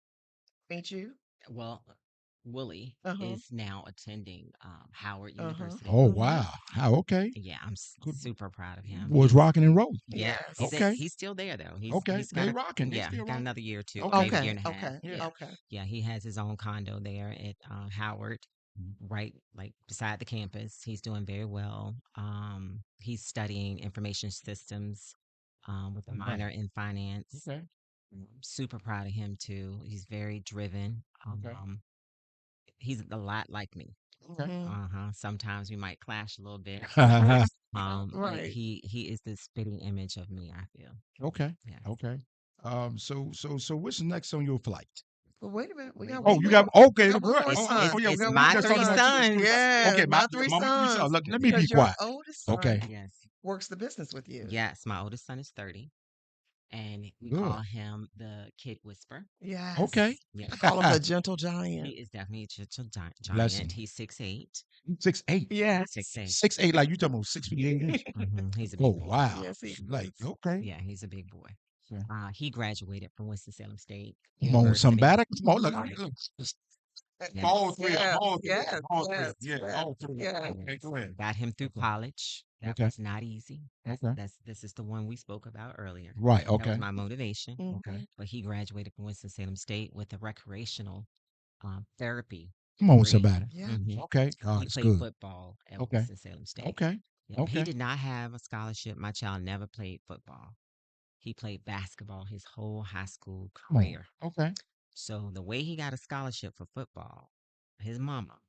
ain't you? Well, Willie Uh-huh. is now attending Howard Uh-huh. University. Oh Hmm. wow. How okay. Yeah, I'm Good. super proud of him. Was rocking and rolling. Yeah, Yes. Okay. he's still there though. Okay. He's got They rocking. They he still got rocking. another year or two, Okay. maybe a year Okay. and a half. Okay. Yeah. Yeah, Okay. yeah, he has his own condo there at Howard, right, like beside the campus. He's doing very well. He's studying information systems, with a All right. minor in finance. Okay. Super proud of him too. He's very driven. Okay. He's a lot like me. Okay. Mhm. Sometimes we might clash a little bit. Right. He is the spitting image of me, I feel. Okay. Yes. Okay. So what's next on your flight? But wait a minute, we got Oh, one you more. got We okay. got one Good. more Oh, son. yeah. We It's got We one my more just talking three about son. you. sons. Yes, Okay, my three my three sons. sons. Let me be Because your quiet. oldest Okay. son Yes. works the business with you. Yes, my oldest son is 30, and we Good. call him the Kid Whisper. Okay. Yes. Yes. I call him the gentle He giant. is definitely a gentle Bless giant. him. He's 6'8". 6'8". Yes. 6'8". 6'8", like you talking about 6 feet 8 inches. He's a Oh big boy. wow. Yes, he Like, is. okay. Yeah, he's a big boy. Okay. He graduated from Winston-Salem State Come on, University. somebody. Come on, look. Mhm. Look. Yes. All three. Yes, All three. yes, All three. yes, Yeah, yes, all three. yes. Okay, go ahead. Got him through Okay. college. That Okay. was not easy. Okay. This is the one we spoke about earlier. Right. That was Okay. my motivation. Okay. Mhm. But he graduated from Winston-Salem State with a recreational therapy Come on, degree. somebody. Yeah. Okay. Oh, He that's played good. football at Okay. Winston-Salem State. Okay. Yeah, he Okay. did not have a scholarship. My child never played football. He played basketball his whole high school Come on. career. Okay. So the way he got a scholarship for football, his mama,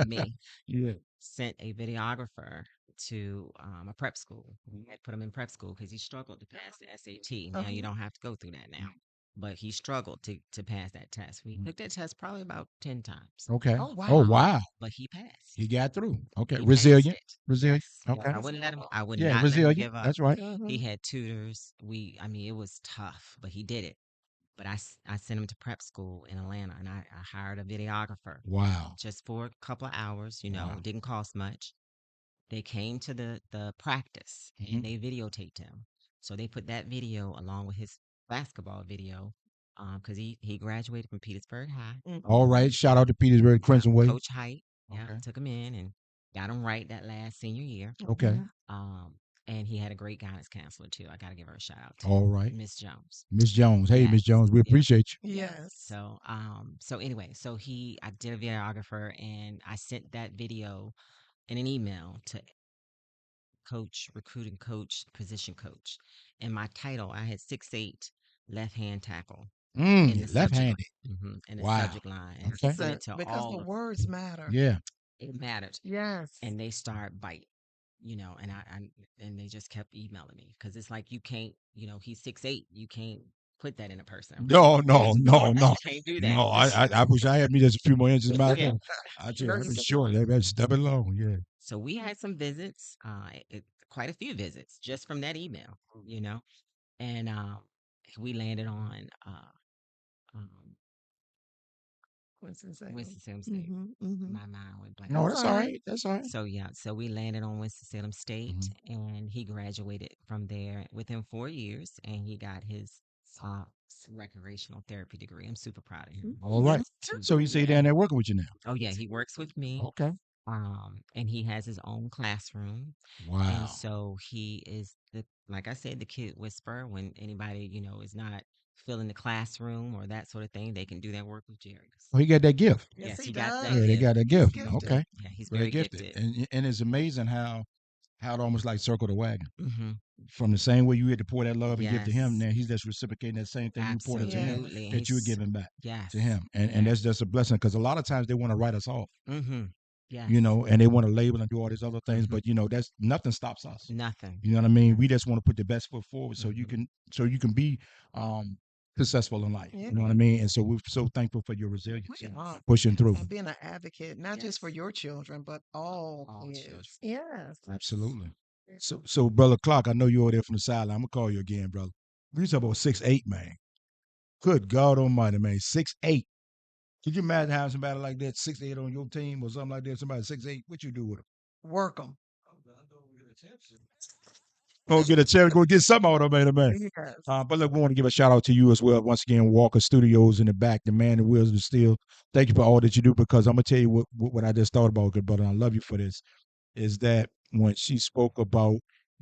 me, Yeah. sent a videographer to a prep school. We had put him in prep school because he struggled to pass the SAT. Now you Uh-huh. don't have to go through that now, but he struggled to pass that test. We took that test probably about 10 times, Okay. Oh, Oh wow. wow. but he passed. He got through. Okay. He passed Resilient. it. Resilient. Yes, yes. Okay. I wouldn't let him. I would Yeah. not let him Resilient. give up. That's right. He Mhm. had tutors. I mean, it was tough, but he did it. But I sent him to prep school in Atlanta, and I hired a videographer Wow. just for a couple of hours. Wow. It didn't cost much. They came to the practice Mhm. and they videotaped him. So they put that video along with his basketball video, because he graduated from Petersburg High. All Mhm. right. Shout out to Petersburg Yeah, Crimson Wave. Coach Height. Yeah, Okay. took him in and got him right that last senior year. Okay. Mhm. And he had a great guidance counselor too. I got to give her a shout out too, All right. Miss Jones. Miss Jones. Hey, Miss Yes, Jones. We yeah. appreciate you. Yes. So anyway, I did a videographer and I sent that video in an email to coach, recruiting coach, position coach. And my title, I had 6'8", left hand tackle in the subject Left-handed. in the Wow. subject line, and Okay. sent it to Because the all of words matter. Yeah. it mattered. Yes. And they start bite, and and they just kept emailing me because it's like you can't, he's 6'8", you can't put that in a person. No, no, no, no. You can't do that. No, I wish I had me just a few more inches in my Yeah. head. I tell you, I'd be Versus- short. They'd step it low. Yeah. So we had some visits, quite a few visits just from that email, and we landed on um, Winston-Salem. Winston-Salem State. Mhm. Mhm. My mind went blank. No, That's that's all all right. right. That's all right. So yeah, so we landed on Winston-Salem State, and he graduated from there within 4 years, and he got his recreational therapy degree. I'm super proud of him. All right. Yes. So you say down there working with you now? Oh yeah, he works with me, Okay. and he has his own classroom, and Wow. so he is like I said, the kid whisperer. When anybody is not feeling the classroom or that sort of thing, they can do that work with Jerry. Oh, he got that gift. Yes, Yes, he he got does. that Yeah, they gift. got that He's gift. gifted. Okay. Yeah, he's Very very gifted. gifted. And it's amazing how it almost like circle the wagon. Hmm. From the same way you had to pour that love and give to him, Yes. now he's just reciprocating that same thing you poured into him, Absolutely. And that you're he's giving back yes. to him. And that's just a blessing because a lot of times they want to write us off, Mm-hmm. Yes. and they want to label and do all these other things, Mhm. but that's nothing stops us. Nothing. You know what I mean? We just want to put the best foot forward so you Mhm. can be successful in life. Yeah. You know what I mean? And so we're so thankful for your resilience, We are. pushing through. And being an advocate, not just for Yes. your children, but all All children. kids. Yes. Absolutely. So brother Clark, I know you're over there from the sideline. I'm gonna call you again, brother. We talk about 6'8", man. Good God Almighty, man, 6'8". Could you imagine having somebody like that, 6'8", on your team or something like that? Somebody 6'8", what you do with them? Work them. Go get a chair, go get something out of them, man. Yes. But look, we want to give a shout out to you as well. Once again, Walker Studios in the back, the man, the wheels of steel. Thank you for all that you do because I'm gonna tell you what I just thought about, good brother. And I love you for this. Is that when she spoke about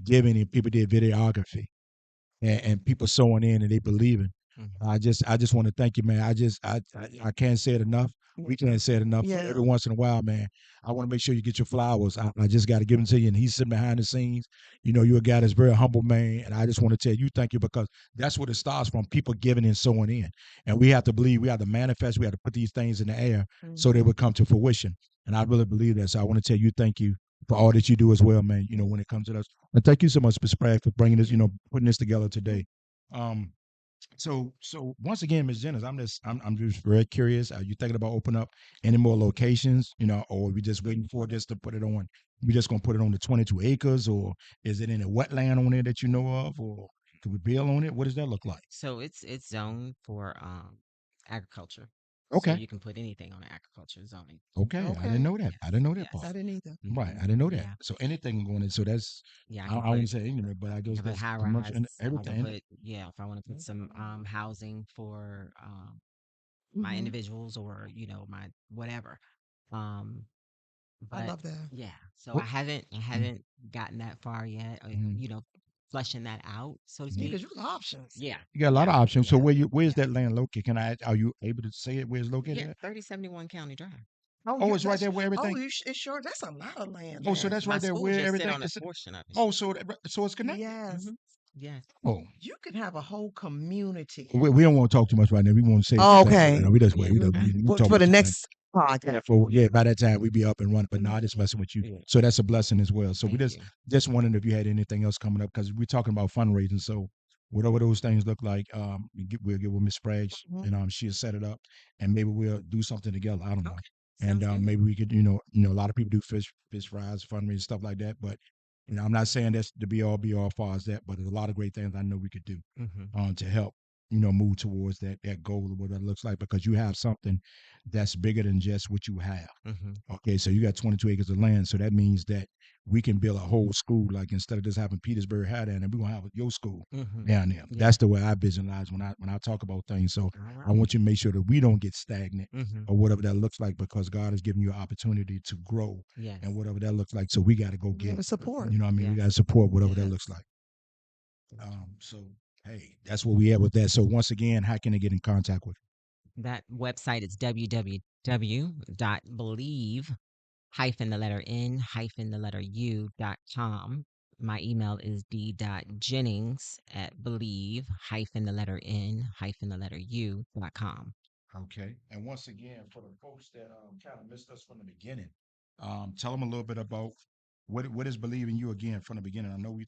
giving and people did videography and people sewing in and they believing. Mhm. I just want to thank you, man. I can't say it enough. We can't say it enough. Yeah. Every once in a while, man, I want to make sure you get your flowers. I just got to give them to you. And he's sitting behind the scenes. You know, you're a guy that's very humble, man. And I just want to tell you thank you because that's what it starts from, people giving and sowing in. And we have to believe, we have to manifest, we have to put these things in the air so they Mhm. would come to fruition. And I really believe that. So I want to tell you thank you for all that you do as well, man, you know, when it comes to us. And thank you so much, Ms. Sprague, for bringing this, you know, putting this together today. Um, so once again, Ms. Jennings, I'm just very curious. Are you thinking about opening up any more locations, you know, or are we just waiting for this to put it on? We just gonna put it on the 22 acres, or is it in a wetland on there that you know of, or can we build on it? What does that look like? So it's zoned for agriculture. So Okay, you can put anything on the agriculture zoning. okay, I didn't Okay. know that. I didn't know that I part. Yes. didn't either. Right, Hmm. I didn't know that. Yeah. So anything going in. So that's Yeah. I I can don't want put to say ignorant, but I I guess can put that's high commercial rise. and I can everything. put, yeah, if I want to put some housing for my Mhm. individuals, or my whatever. Um I but love that. yeah, so I What? Mm, haven't gotten that far yet, mhm, fleshing that out, so to Yeah, mhm. speak. because you got options. Yeah. You got a lot Yeah. of options. So Yeah. where's Yeah. that land located? Can are you able to say it where it's located Yeah, at? 3071 County Drive. Oh, Oh, you it's right that's there where oh, everything. you it's sure that's a lot of land Oh, so there. that's My right there school where just sit everything on a is. portion of it. Oh, so it's connected. Yes. Hmm. Yes. Oh, You can have a whole community. we don't want to talk too much right now. We want to save Oh, some things. okay. We just wait. Yeah. Okay. We talk For about the some things. next Yeah, podcast. yeah, by that time we be up and running. But no, I just messing with you. Yeah. So that's a blessing as well. So we Thank you. just wondering if you had anything else coming up because we're talking about fundraising. So whatever those things look like, we'll get with Miss Sprague Mhm. and she'll set it up and maybe we'll do something together. I don't know. Okay. And Sounds good. maybe we could, a lot of people do fish fries, fundraising stuff like that. But I'm not saying that's the be all far as that, but there's a lot of great things I know we could do Hmm. to help move towards that goal of what that looks like because you have something that's bigger than just what you have. Hmm. Okay, so you got 22 acres of land, so that means that we can build a whole school. Like instead of just having Petersburg High down there, we're gonna have your school Hmm. down there. Yeah. That's the way I visualize when I talk about things. So All I right. want you to make sure that we don't get stagnant Hmm. or whatever that looks like because God has given you an opportunity to grow and Yes. whatever that looks like. So we got to go You get gotta it. support. You know what I mean? We got to Yes. support whatever that looks Yes. like. So hey, that's where we at with that. So once again, how can they get in contact with That website is www.believe hyphen the letter N hyphen the letter U.com. My email is d.jennings at believe hyphen the letter N hyphen the letter U.com. you? Okay. And once again, for the folks that kind of missed us from the beginning, tell them a little bit about what is believing you again from the beginning. I know Mhm.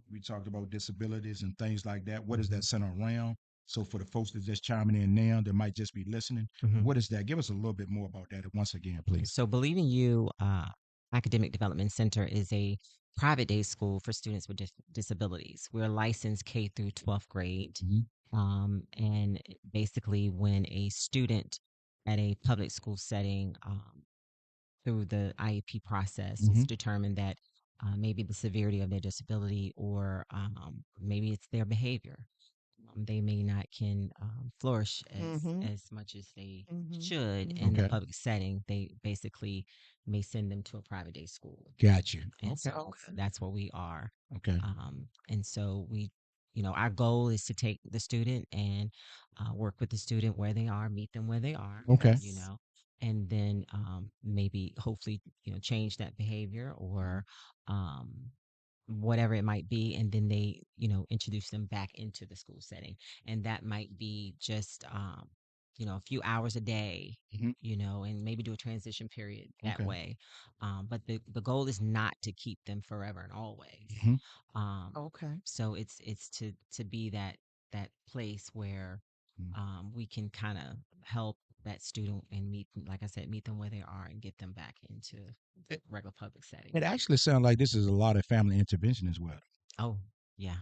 we talked about disabilities and things like that. What is that center around? So for the folks that just chiming in now, that might just be listening, Mhm. what is that? Give us a little bit more about that once again, please. So, Believe in You Academic Development Center is a private day school for students with disabilities. We're licensed K through 12th grade. Mhm. And basically, when a student at a public school setting, through the IEP process, it's Mhm. determined that maybe the severity of their disability, or maybe it's their behavior. They may not can flourish Mhm. as much as they Mhm. should in the Mhm. Okay. public setting. They basically may send them to a private day school, Got you. and Okay. so Okay. that's what we are. Okay. And so our goal is to take the student and work with the student where they are, meet them where they are, Okay. you Yes. know, and then maybe hopefully, change that behavior, or um, whatever it might be. And then they, introduce them back into the school setting. And that might be just, a few hours a day, Mhm. and maybe do a transition period that Okay. way. But the goal is not to keep them forever and always. Mhm. Um, Okay. so it's to be that place where Mhm. we can kind of help that student and like I said, meet them where they are and get them back into the It, regular public it setting. actually sounds like this is a lot of family intervention as well. Oh, yeah.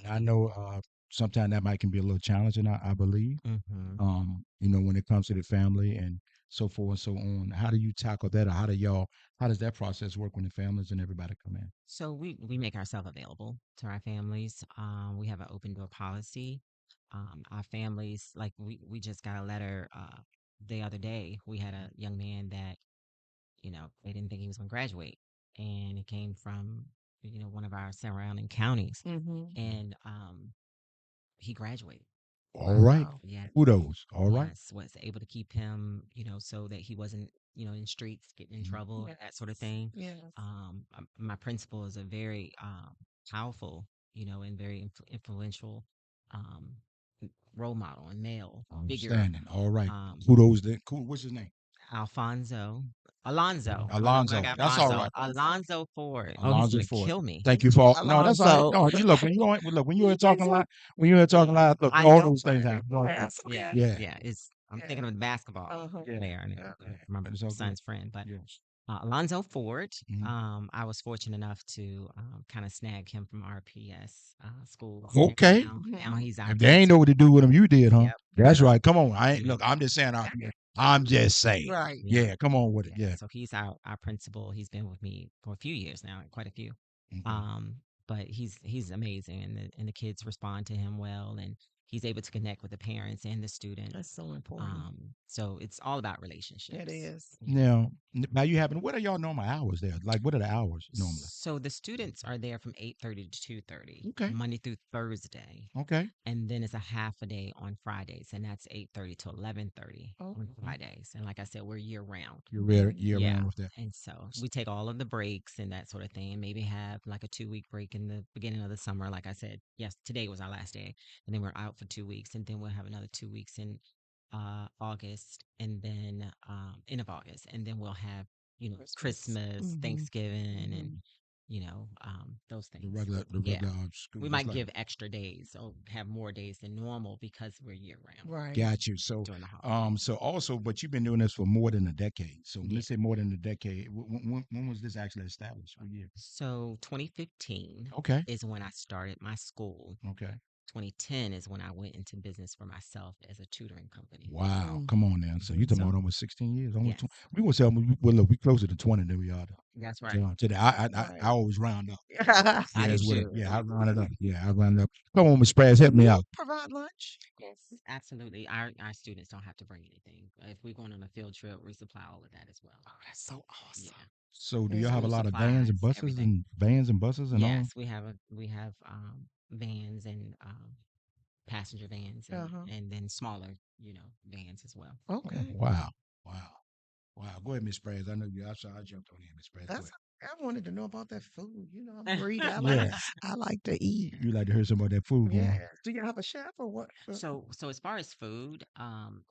I know sometimes that might can be a little challenging. I believe. Hmm. When it comes to the family and so forth and so on. How do you tackle that, or how does that process work when the families and everybody come in? So we make ourselves available to our families. We have an open door policy. Our families, like we just got a letter the other day. We had a young man that, they didn't think he was going to graduate, and it came from, one of our surrounding counties, Mhm. and he graduated. All right. Wow. Yeah. Kudos. All right. Yes, was able to keep him, so that he wasn't, in streets, getting in Mhm. trouble, that sort of Yes. thing. Yes. My principal is a very powerful, and very influential um, role model and male figure. Outstanding. All right. Um, Kudos then. Cool. What's his name? Alfonso, Alonzo. I don't know where I Alonzo. got That's all Alfonso. right. Alonzo Ford. Oh, he's Alonzo gonna Ford. kill me. Thank you for no, that's all right. Alonso. No, you look when you were talking a lot, when you were talking a lot, look, I all know. those things happen. That's Yeah, okay. Yeah. yeah. I'm Yeah. thinking of the basketball Uh-huh. Yeah. player, and Yeah. my But it's all good. son's friend. But Yeah. Alonzo Ford, Mhm. I was fortunate enough to kind of snag him from RPS schools. And Okay. now he's our If they ain't teacher. know what to do with him, you did, huh? Yep. That's Yep. right. Come on. I ain't Yep. look, I'm just saying I'm just saying. Right. Yeah. Yeah, come on with it. Yeah. Yeah. So he's our principal. He's been with me for a few years now, quite a few. Mhm. But he's amazing, and the kids respond to him well, and he's able to connect with the parents and the That's students. so important. So it's all about relationships. It is. Now you happen what are y'all normal hours there? Like what are the hours normally? So the students are there from 8:30 to 2:30, Okay. Monday through Thursday. Okay. And then it's a half a day on Fridays, and that's 8:30 to 11:30 Oh, on Fridays. And like I said, we're year round. You're year Yeah. round with that. And so we take all of the breaks and that sort of thing, and maybe have like a 2-week break in the beginning of the summer. Like I said, yes, today was our last day, and then we're out for 2 weeks, and then we'll have another 2 weeks in August, and then end of August, and then we'll have Christmas. Christmas, Thanksgiving, and those The things. the Yeah. regular school. We just might like give extra days or have more days than normal because we're year round Right. got you. So during the holidays. so also, but you've been doing this for more than a decade. So Yeah. let's say more than a decade. When was this actually established? What year? So 2015 Okay. is when I started my school. Okay. 2010 is when I went into business for myself as a tutoring company. Wow. Mm. Come on now. So you talking So about almost 16 years. Almost yes, we gonna say well look, we closer to 20 than we are that's right. today. I Right. always round up. I Yeah, do it's what too. yeah, I round it up. Yeah, I round it up. Come on, Miss Sprague, help Do me you out. provide lunch? Yes, absolutely. Our students don't have to bring anything. If we're going on a field trip, we supply all of that as well. Oh, that's so Yeah, awesome. So do y'all Yeah. have a school lot of vans and supplies, buses everything. and buses and all? Yes, we have vans and passenger vans and Uh-huh. and then smaller, vans as well. Oh, Okay. wow. Wow. Wow. Go ahead, Miss Sprague. I know you I jumped on you, Miss Sprague. Go That's ahead. I wanted to know about that food. You know, I'm greedy. Yeah. I like to eat. You like to hear some about that food, huh? Yeah. Do you have a chef or what? So as far as food,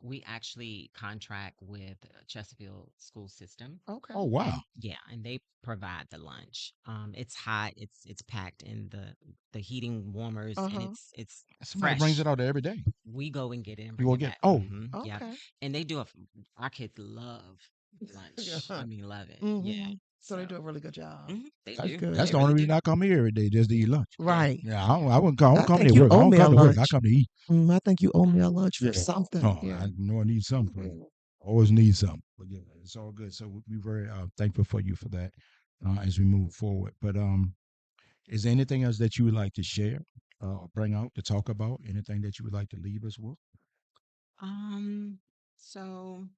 we actually contract with Chesterfield School System, Okay. Oh wow. and yeah, and they provide the lunch. It's hot, it's packed in the heating warmers, and Uh-huh. it's Somebody brings it fresh. out there every day. We go and get it and You bring go it get back. oh, Yeah, Okay. and they do our kids love lunch. I mean, love it. Yeah. Mm-hmm. So So they do a really good job. they That's do. good. that's They the only really reason do. I come here every day just to eat lunch. Yeah. Right. Yeah, I wouldn't come. I don't I come think to you work. I owe don't me a come to work. I lunch. come to eat. I think you owe me a lunch for Yeah. something. Oh, Yeah. I know I need something. For Yeah. you. Always need something. But yeah, it's all good. So we very thankful for you for that as we move forward. But is there anything else that you would like to share or bring out to talk about? Anything that you would like to leave us with? So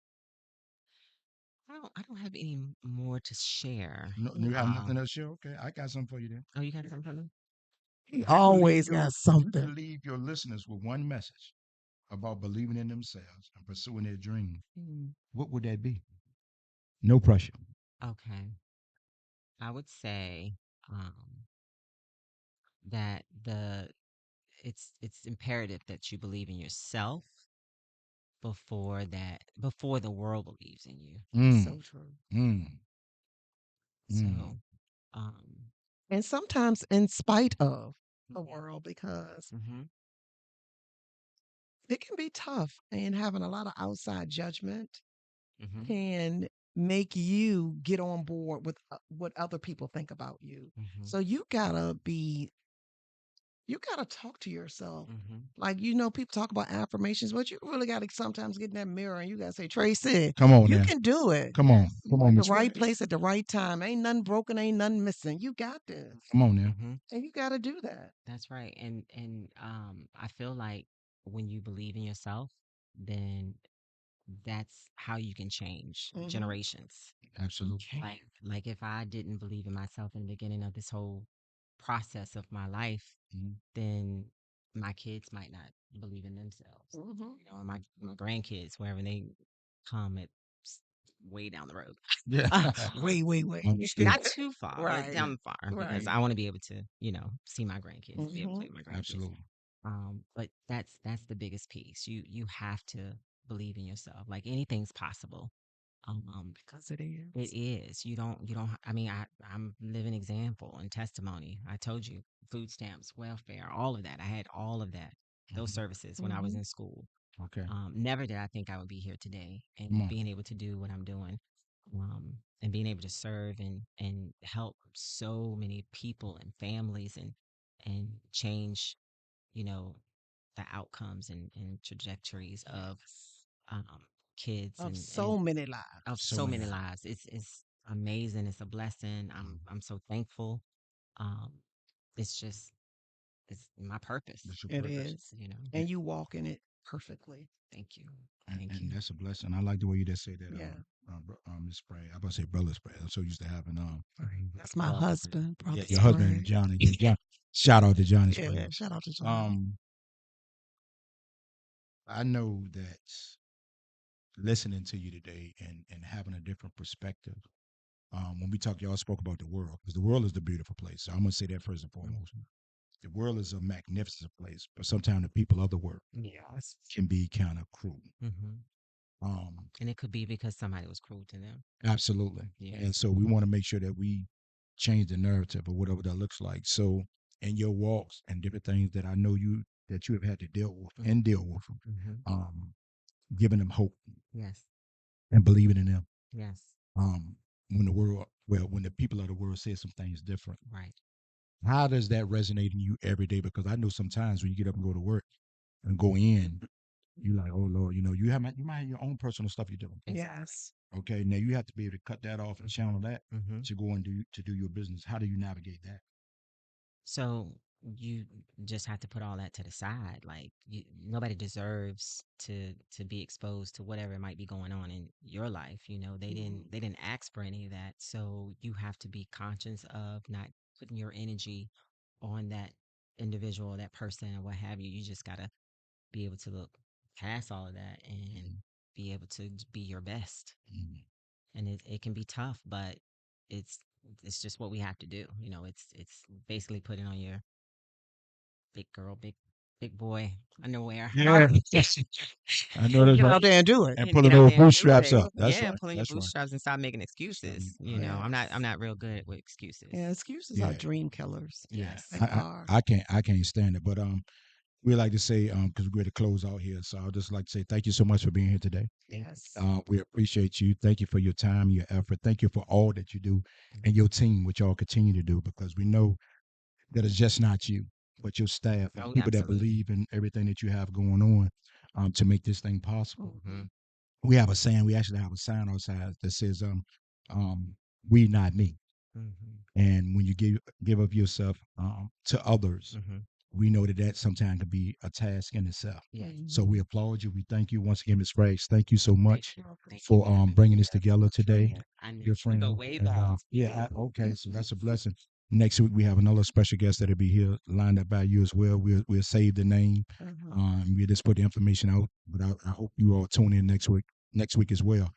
I don't have any more to share. No, you have nothing else to share? Okay, I got something for you then. Oh, you got something for me? He If you could leave always your got if you could something. leave your listeners with one message about believing in themselves and pursuing their dream, what would that be? No pressure. Okay. I would say um that it's imperative that you believe in yourself before the world believes in you. Mm, So true. mm, mm. So um And sometimes in spite of the yeah. world, because Mhm. it can be tough and having a lot of outside judgment Mhm. can make you get on board with what other people think about you. Mhm. So you gotta talk to yourself. Mhm. Like, people talk about affirmations, but you really gotta sometimes get in that mirror and you gotta say, Tracy, Come on you now. can do it. Come on. Yes. Come You on, at the Miss right Sprague. place at the right time. Ain't nothing broken, ain't nothing missing. You got this. Come on now. Mhm. And you gotta do that. That's right. And I feel like when you believe in yourself, then that's how you can change Hmm. generations. Absolutely. Like if I didn't believe in myself in the beginning of this whole process of my life, Mhm. then my kids might not believe in themselves. Mhm. You know, my grandkids, wherever they come, it's way down the road. Yeah. Wait. Understood. Not too far, but Right. Yeah. down far because Right. I want to be able to, see my grandkids, be able to Mhm. play with my grandkids. Absolutely. But that's the biggest piece. You have to believe in yourself. Like anything's possible. Because it It is. is. You don't I mean, I'm living example and testimony. I told you, food stamps, welfare, all of that. I had all of that, those Mhm. services when I was Mhm. in school. Okay. Never did I think I would be here today Come and on. being able to do what I'm doing. And being able to serve and help so many people and families and change, you know, the outcomes and trajectories of Yes. um, kids Of and so many of lives. So so many many hours. lives. It's amazing. It's a blessing. Mhm. I'm so thankful. Um, it's just it's my purpose. That's your It purpose. is. You know. And, And you walk in it perfectly. Thank you. and, Thank and you. that's a blessing. I like the way you just say that, Yeah. Miss Spray. I about to say brother Spray. I'm so used to having That's my uh, husband, yeah, Brother your Yeah. husband Spray. Johnny. Yeah, shout out to Johnny Spray. Yeah. Shout out to John. Um, I know that listening to you today and having a different perspective. When we talk, y'all spoke about the world because the world is the beautiful place. So I'm gonna say that first and foremost. Mhm. The world is a magnificent place, but sometimes the people of the world Yes. can be kind of cruel. Hmm. Um, And it could be because somebody was cruel to them. absolutely. Yeah. And so we want to make sure that we change the narrative or whatever that looks like. So in your walks and different things that I know you have had to deal with and deal with, Hmm. um, giving them hope Yes. and believing in them. Yes. Um, when the people of the world say some things different, Right. how does that resonate in you every day? Because I know sometimes when you get up and go to work and go in, you like, oh Lord, you might have your own personal stuff you're doing. Exactly. Yes. Okay, now you have to be able to cut that off and channel that Hmm. to go and do your business. How do you navigate that? So you just have to put all that to the side. Like nobody deserves to be exposed to whatever might be going on in your life. Mhm. They didn't ask for any of that. So you have to be conscious of not putting your energy on that individual, that person, or what have you. You just gotta be able to look past all of that and Mhm. be able to be your best. Mhm. And it can be tough, but it's it's just what we have to do. It's basically putting on your big girl, big boy underwear. Yeah, I know that's Get right. out there and do it. And And pulling get out those there and do bootstraps it. up. That's Yeah, right. pulling your That's right. bootstraps and stop making excuses. I'm not Yes. real good with excuses. Yeah. Excuses are Yeah, dream killers. yeah. Yes. They are. I can't stand it. But we like to say because we're to close out here, so I'd just like to say thank you so much for being here today. Thank you. Yes. We appreciate you. Thank you for your time, your effort. Thank you for all that you do and your team, which y'all continue to do, because we know that it's just not you, but your staff and Oh, people that absolutely. believe in everything that you have going on to make this thing possible. Hmm. We have a saying. We actually have a sign outside that says, um, "We not me." Hmm. And when you give of yourself to others, Hmm. we know that sometimes can be a task in itself. Yes. So Mhm. we applaud you. We thank you once again, Ms. Grace. Thank you so Thank much you. Thank you for for having me. bringing this together today, I know dear we friend. go way And, back. okay, so that's a blessing. Next week we have another special guest that'll be here lined up by you as well. We'll save the name. Uh-huh. We'll just put the information out. But I hope you all tune in next week as well.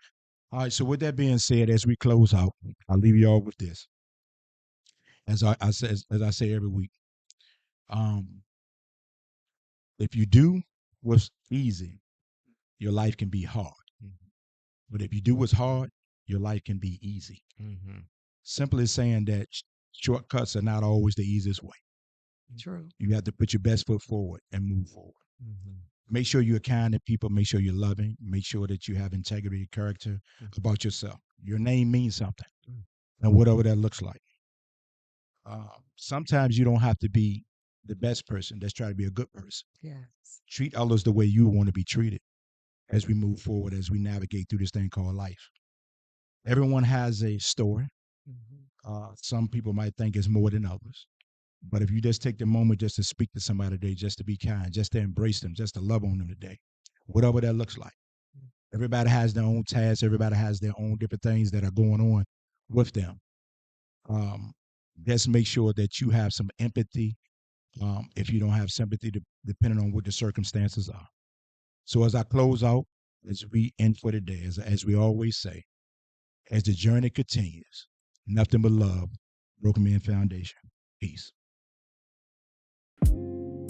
All right. So with that being said, as we close out, I'll leave you all with this. As I say every week, um, if you do what's easy, your life can be hard. But if you do what's hard, your life can be easy. Hmm. Simply saying that shortcuts are not always the easiest way. True. You have to put your best foot forward and move forward. Hmm. Make sure you're kind to people. Make sure you're loving. Make sure that you have integrity, character about yourself. Your name means something, and whatever that looks like. Sometimes you don't have to be the best person. Let's try to be a good person. Yes. Treat others the way you want to be treated as we move forward, as we navigate through this thing called life. Everyone has a story. Hmm. Some people might think it's more than others. But if you just take the moment just to speak to somebody today, just to be kind, just to embrace them, just to love on them today, whatever that looks like. Everybody has their own tasks. Everybody has their own different things that are going on with them. Um, just make sure that you have some empathy if you don't have sympathy, depending on what the circumstances are. So as I close out, as we end for the day, as we always say, as the journey continues, nothing but love, Broken Men Foundation. Peace. Ooh.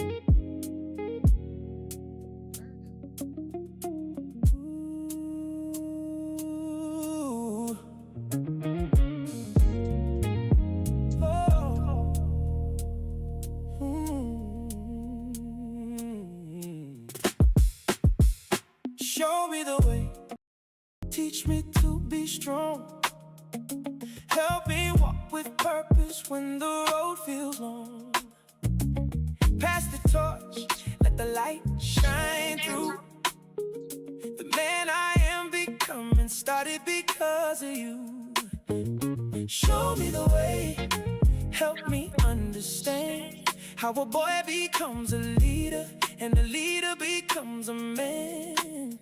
Oh. Show me the way, teach me to be strong. Help me walk with purpose when the road feels long. Pass the torch, let the light shine through. The man I am becoming started because of you. Show me the way, help me understand how a boy becomes a leader and a leader becomes a man.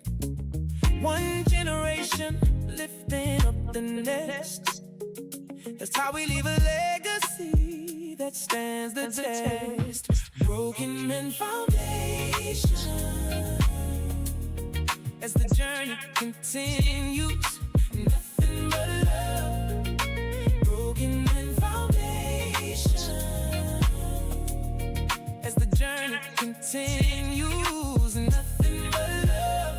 One generation lifting up the next. That's how we leave a legacy that stands the test. Broken Men Foundation. As the journey continues, nothing but love. Broken Men Foundation. As the journey continues, nothing but love.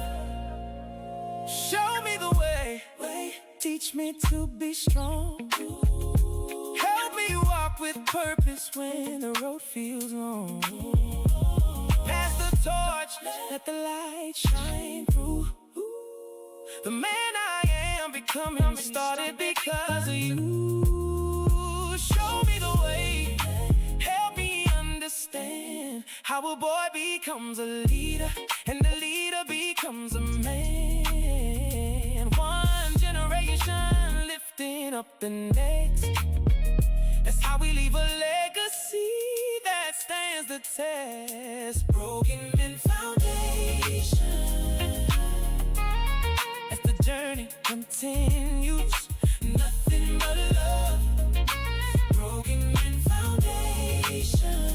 Show me the way, teach me to be strong. Help me walk with purpose when the road feels long. Pass the torch, let the light shine through. The man I am becoming started because of you. Show me the way, help me understand how a boy becomes a leader and a leader becomes a man. One generation lifting up the next. That's how we leave a legacy that stands the test. Broken Men Foundation. As the journey continues, nothing but love. Broken Men Foundation.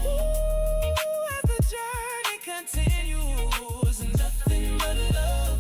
Ooh, as the journey continues, nothing but love.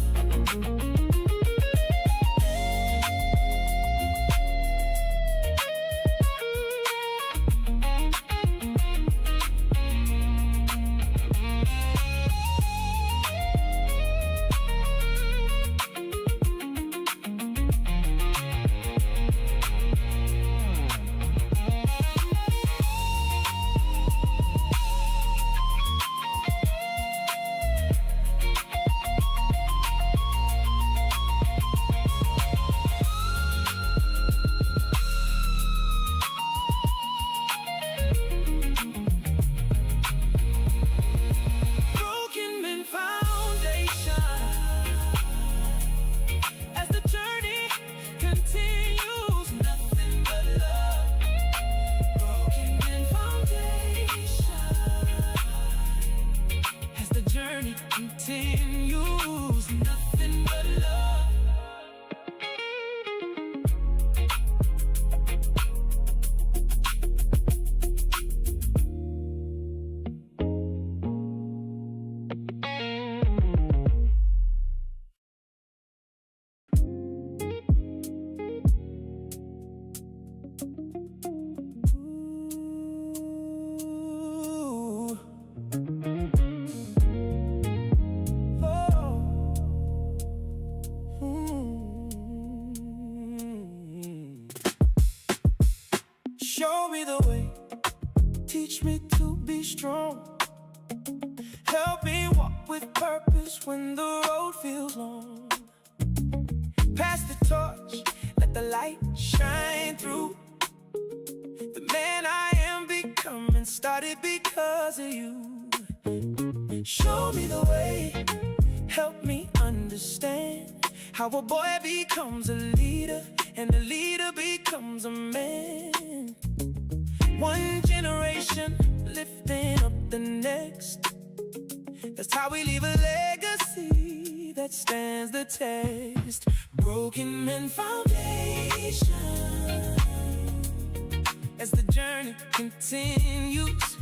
Broken Men Foundation. As the journey continues, nothing but love. Broken Men Foundation. As the journey continues, nothing but love. Ooh. Oh. Show me the way, teach me to be strong. Help me walk with purpose when the road feels long. Pass the torch, let the light shine through. The man I am becoming started because of you. Show me the way, help me understand how a boy becomes a leader and a leader becomes a man. One generation lifting up the next. That's how we leave a legacy that stands the test. Broken Men Foundation. As the journey continues,